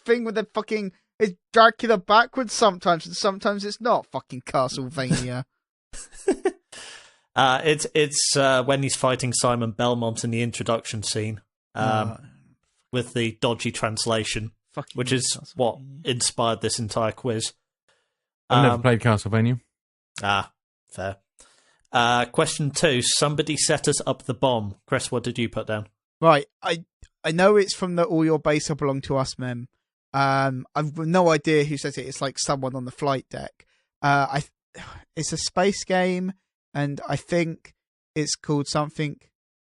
thing with the fucking... It's Dracula backwards sometimes, and sometimes it's not fucking Castlevania. It's when he's fighting Simon Belmont in the introduction scene, with the dodgy translation, which is what inspired this entire quiz. I've never played Castlevania. Fair. Question 2. Somebody set us up the bomb. Chris, what did you put down? Right, I know it's from the All Your Base Belong to Us meme. I've no idea who says it. It's like someone on the flight deck. It's a space game, and I think it's called something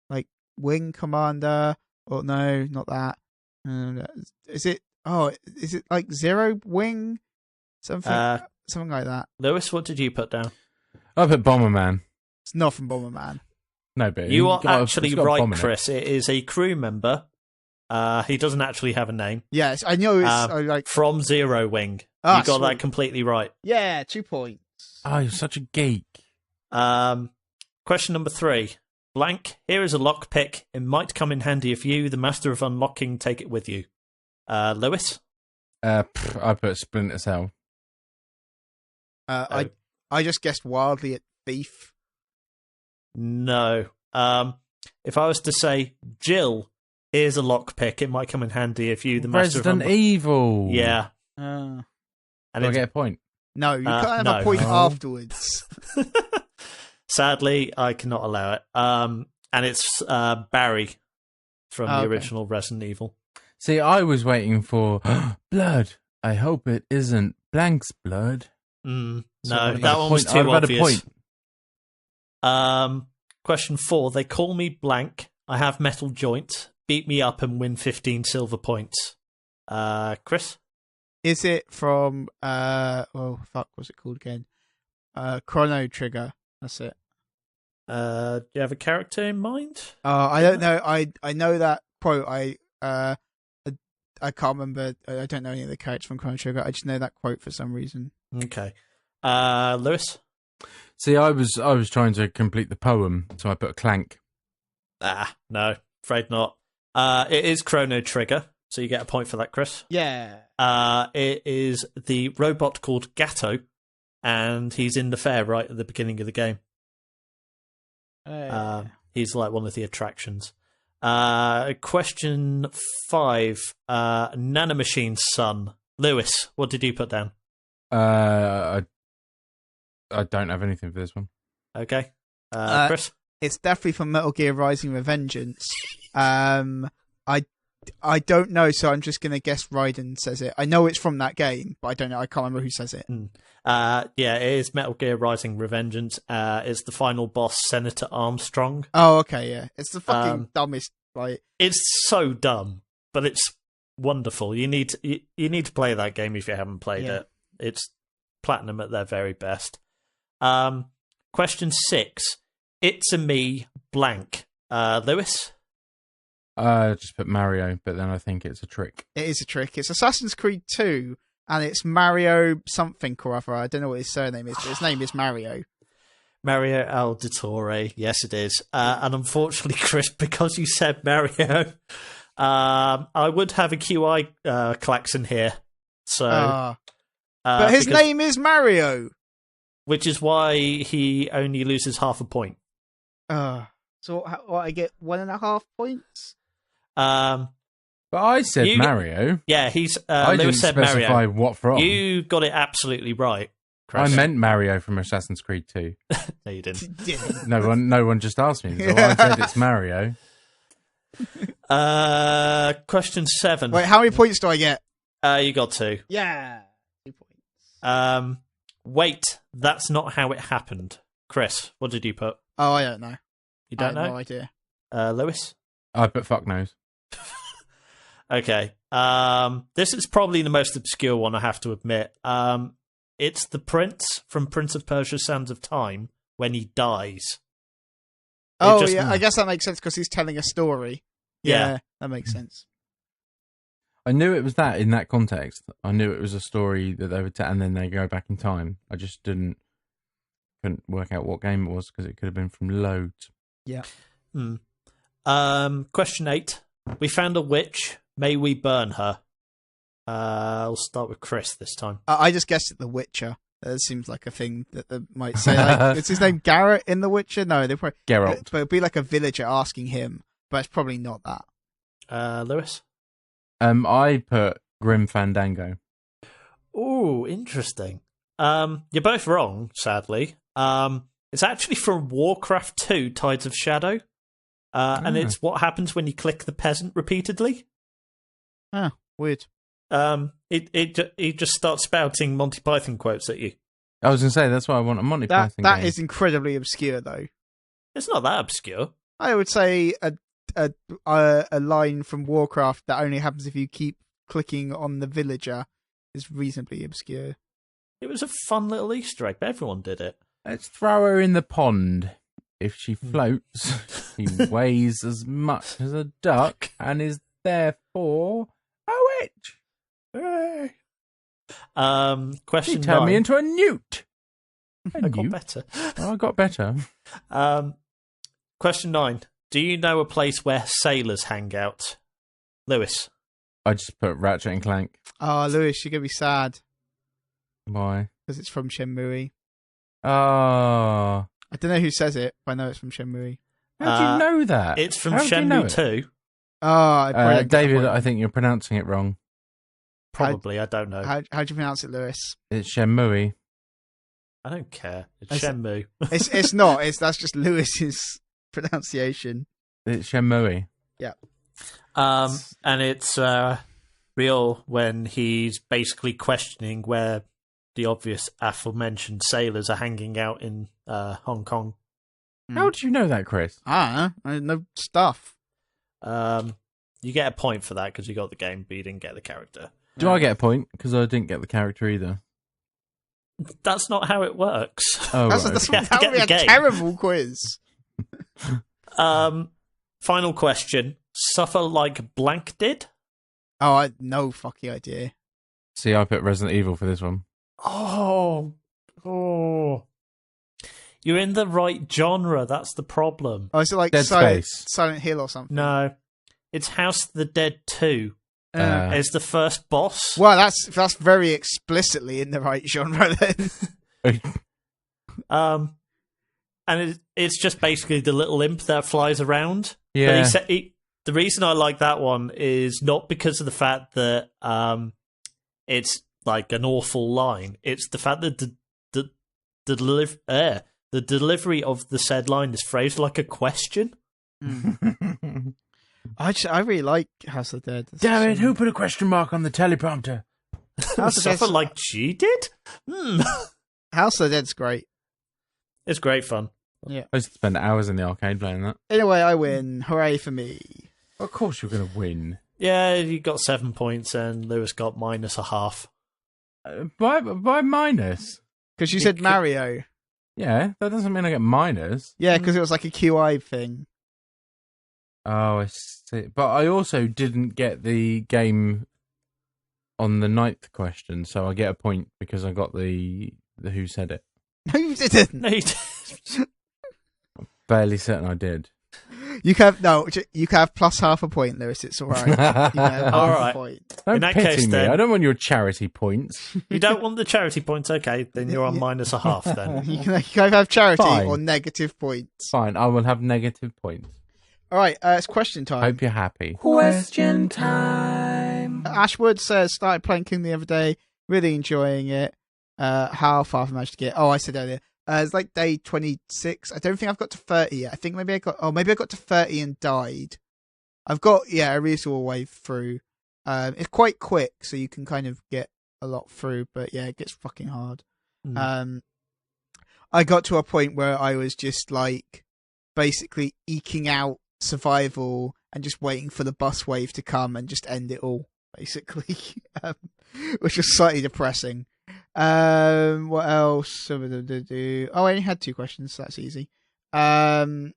like Wing Commander, or no, not that. Is it? Oh, is it like Zero Wing? Something like that. Lewis, what did you put down? I put Bomberman. It's not from Bomberman. No, but you are actually right, Chris. It is a crew member. He doesn't actually have a name. Yes, I know it's from Zero Wing. You got that completely right. Yeah, 2 points. Oh, you're such a geek. Question number 3. Blank, here is a lockpick. It might come in handy if you, the master of unlocking, take it with you. Lewis? I put Splinter Cell. I just guessed wildly at Thief. No. If I was to say, Jill, here's a lockpick. It might come in handy if you, the master of Resident Evil. Yeah. And do I get a point? No, you can't have a point afterwards. Sadly, I cannot allow it. And it's Barry from the original Resident Evil. See, I was waiting for blood. I hope it isn't Blank's blood. No, that one was too obvious. Question 4. They call me Blank. I have metal joints. Beat me up and win 15 silver points. Chris? Is it from what's it called again? Chrono Trigger. That's it. Do you have a character in mind? I don't know. I know that quote. I can't remember. I don't know any of the characters from Chrono Trigger. I just know that quote for some reason. Okay. Lewis? See, I was trying to complete the poem, so I put a clank. No, afraid not. It is Chrono Trigger, so you get a point for that, Chris. Yeah. It is the robot called Gatto, and he's in the fair right at the beginning of the game. He's like one of the attractions. Question 5. Nanomachine's son. Lewis, what did you put down? I don't have anything for this one. Okay. Chris? It's definitely from Metal Gear Rising: Revengeance. I don't know, so I'm just going to guess Raiden says it. I know it's from that game, but I don't know. I can't remember who says it. Yeah, it is Metal Gear Rising: Revengeance. It's the final boss, Senator Armstrong. Oh, okay, yeah. It's the fucking dumbest. It's so dumb, but it's wonderful. You need to play that game if you haven't played it. It's platinum at their very best. Question 6. It's a me blank. Lewis? Just put Mario, but then I think it's a trick. It is a trick. It's Assassin's Creed 2, and it's Mario something or other. I don't know what his surname is, but his name is Mario. Mario Auditore. Yes, it is. And unfortunately, Chris, because you said Mario, I would have a QI klaxon here. So, but his name is Mario. Which is why he only loses half a point. So I get 1.5 points? But I said Mario. Yeah, he's. I Lewis didn't said specify Mario. what from. You got it absolutely right, Chris. I meant Mario from Assassin's Creed 2. No, you didn't. No one just asked me, so I said it's Mario. Question 7. Wait, how many points do I get? You got 2. Yeah, 2 points. Wait, that's not how it happened. Chris, what did you put? Oh, I don't know. You don't know? I have no idea. Lewis? I put fuck knows. Okay. This is probably the most obscure one, I have to admit. It's the prince from Prince of Persia: Sands of Time when he dies. Yeah, I guess that makes sense because he's telling a story. Yeah, that makes sense. I knew it was that in that context. I knew it was a story that they would tell, and then they go back in time. I just couldn't couldn't work out what game it was because it could have been from loads. Yeah. Question 8. We found a witch. May we burn her? I'll start with Kris this time. I just guessed at The Witcher. That seems like a thing that they might say. Like, is his name Garrett in The Witcher? No, they're probably Geralt. But it'd be like a villager asking him, but it's probably not that. Lewis? I put Grim Fandango. Oh, interesting. You're both wrong, sadly. It's actually from Warcraft 2, Tides of Shadow. And it's what happens when you click the peasant repeatedly. Ah, weird. It just starts spouting Monty Python quotes at you. I was going to say, that's why I want a Monty Python That game. is incredibly obscure, though. It's not that obscure. I would say a line from Warcraft that only happens if you keep clicking on the villager is reasonably obscure. It was a fun little Easter egg, but everyone did it. Let's throw her in the pond. If she floats, she weighs as much as a duck and is therefore a witch. Question 9. She turned me into a newt. I got better. Oh, I got better. Question 9. Do you know a place where sailors hang out? Lewis? I just put Ratchet and Clank. Oh, Lewis, you're going to be sad. Why? Because it's from Shenmue. Oh. I don't know who says it, but I know it's from Shenmue. How do you know that? It's from How do you Shenmue know 2. Oh, David, I think you're pronouncing it wrong. Probably, I don't know. How do you pronounce it, Lewis? It's Shenmue. I don't care. It's Shenmue. It's not. That's just Lewis's pronunciation. It's Shenmue. Yeah. And it's real when he's basically questioning where the obvious aforementioned sailors are hanging out in Hong Kong. How do you know that, Kris? I know stuff. You get a point for that because you got the game, but you didn't get the character. Do I get a point? Because I didn't get the character either. That's not how it works. Oh, that would be a terrible quiz. Final question. Suffer like blank did? Oh, I no fucking idea. See, I put Resident Evil for this one. Oh. You're in the right genre, that's the problem. Oh, is it like Dead Space. Silent Hill or something? No. It's House of the Dead 2. It's the first boss. Well, that's very explicitly in the right genre then. And it's just basically the little imp that flies around. Yeah. But the reason I like that one is not because of the fact that it's like an awful line. It's the fact that the delivery of the said line is phrased like a question. I really like House of the Dead. Damn it, who put a question mark on the teleprompter? Suffer like she did? House of the Dead's great. It's great fun. Yeah. I used to spend hours in the arcade playing that. Anyway, I win. Hooray for me. Of course you're going to win. Yeah, you got 7 points and Lewis got -0.5. By minus? Because you said Mario. Yeah, that doesn't mean I get minus. Yeah, because it was like a QI thing. Oh, I see. But I also didn't get the game on the 9th question, so I get a point because I got the who said it. No, you didn't. No, you didn't. I'm fairly certain I did. You can have +0.5 point, Lewis. It's all right. You can have All half right. a point. Don't In that pity case, me. then- I don't want your charity points. You don't want the charity points? Okay, then you're on -0.5 then. You can either have charity Fine. or negative points. Fine, I will have negative points. All right, it's question time. Hope you're happy. Question time. Ashwood says, started playing King the other day, really enjoying it. How far have I managed to get? Oh, I said earlier. It's like day 26. I don't think I've got to 30 yet. I think maybe I got to 30 and died. I've got, a reasonable way through. It's quite quick, so you can kind of get a lot through, but yeah, it gets fucking hard. I got to a point where I was just like basically eking out survival and just waiting for the bus wave to come and just end it all, basically, which was slightly depressing. What else? Oh, I only had 2 questions, so that's easy. So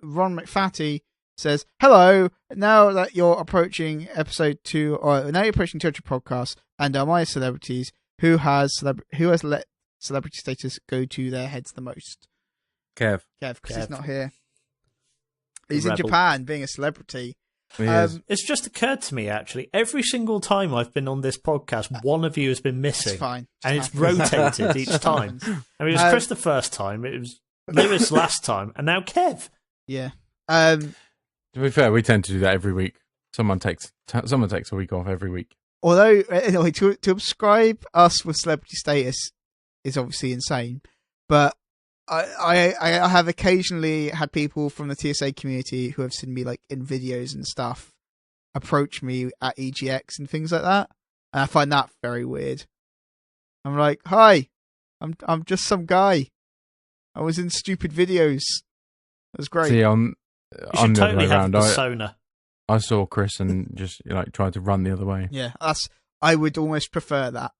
Ron McFatty says, hello, now that you're approaching episode 2, or now you're approaching 200 podcasts, and are my celebrities, who has let celebrity status go to their heads the most? Kev, because he's not here. He's Rebel. in Japan being a celebrity. It's just occurred to me, actually, every single time I've been on this podcast, one of you has been missing. It's fine. And it's rotated each time. I mean, it was Chris the first time, it was Lewis last time, and now Kev. Yeah. To be fair, we tend to do that every week. Someone takes a week off every week. Although, anyway, to subscribe us with celebrity status is obviously insane, but I have occasionally had people from the TSA community who have seen me like in videos and stuff approach me at EGX and things like that, and I find that very weird. I'm like, hi, I'm just some guy. I was in stupid videos. It was great. See, you should totally have the persona. I saw Chris and just like tried to run the other way. Yeah, I would almost prefer that.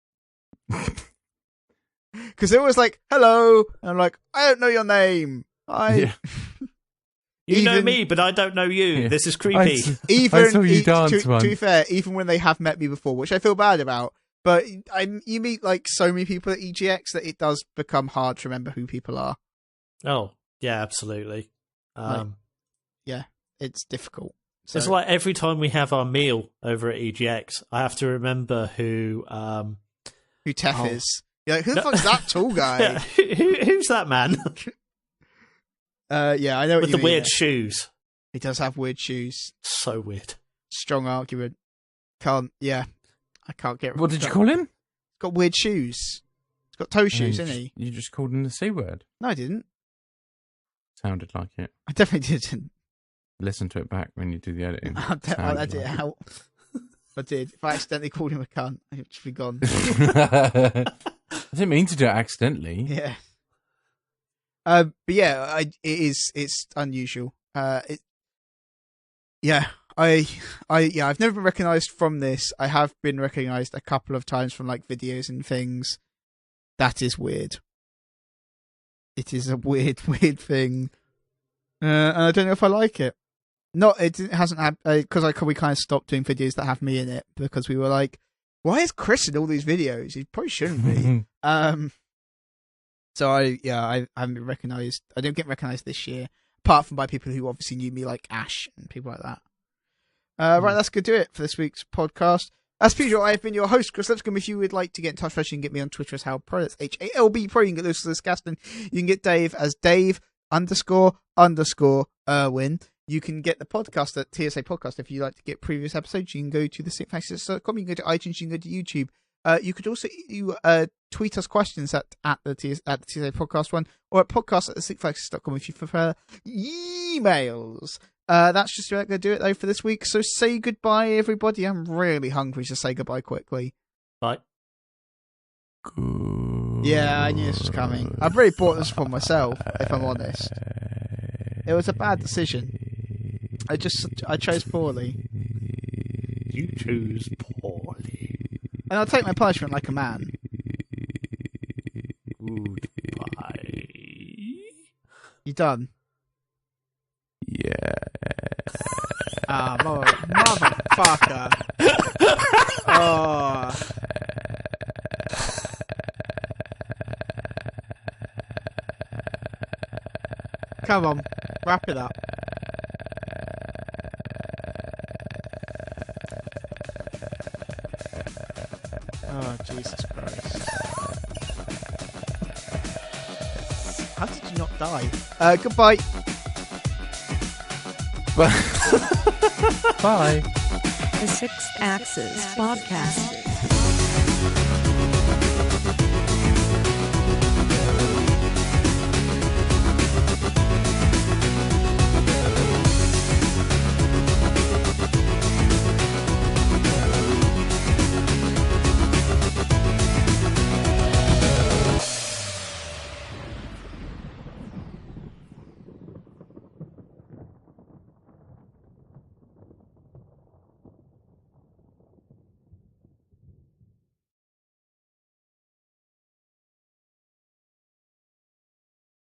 Because it was like, hello, and I'm like, I don't know your name. You know me, but I don't know you. Yeah. This is creepy. I saw you dance to be fair, even when they have met me before, which I feel bad about, but you meet like so many people at EGX that it does become hard to remember who people are. Oh, yeah, absolutely. Yeah, it's difficult. So. It's like every time we have our meal over at EGX, I have to remember who Tef is. You're like, who the fuck's that tall guy? Yeah, who's that man? Yeah, I know. With the weird shoes. He does have weird shoes. So weird. Strong argument. I can't get. What did you call him? He's got weird shoes. He's got toe shoes, isn't he? You just called him the C word. No, I didn't. Sounded like it. I definitely didn't. Listen to it back when you do the editing. I'll edit it out. I did. If I accidentally called him a cunt, I'd just be gone. I didn't mean to do it accidentally. Yeah. But yeah, it's unusual. I've never been recognised from this. I have been recognised a couple of times from like videos and things. That is weird. It is a weird thing. And I don't know if I like it. It hasn't had, because we kind of stopped doing videos that have me in it because we were like, why is Chris in all these videos? He probably shouldn't be. So I haven't been recognised. I don't get recognised this year, apart from by people who obviously knew me, like Ash and people like that. Right, that's going to do it for this week's podcast. As per usual, I've been your host, Chris Lipscomb. If you would like to get in touch with us, you can get me on Twitter as HalPro. That's HALB Pro. You can get Lewis as Gaston. You can get Dave as Dave__Irwin. You can get the podcast at TSA Podcast. If you'd like to get previous episodes, you can go to TheSixthAxis.com. You can go to iTunes. You can go to YouTube. You could also tweet us questions at the TSA Podcast one, or at podcast@TheSixthAxis.com if you prefer emails. That's just going to do it though for this week. So say goodbye, everybody. I'm really hungry, so say goodbye quickly. Bye. Yeah, I knew this was coming. I've really bought this for myself, if I'm honest. It was a bad decision. I chose poorly. You chose poorly. And I'll take my punishment like a man. Goodbye. You done? Yeah. Ah, motherfucker. Oh. Come on, wrap it up. Oh, Jesus Christ. How did you not die? Goodbye. Bye. The Sixth Axis Podcast.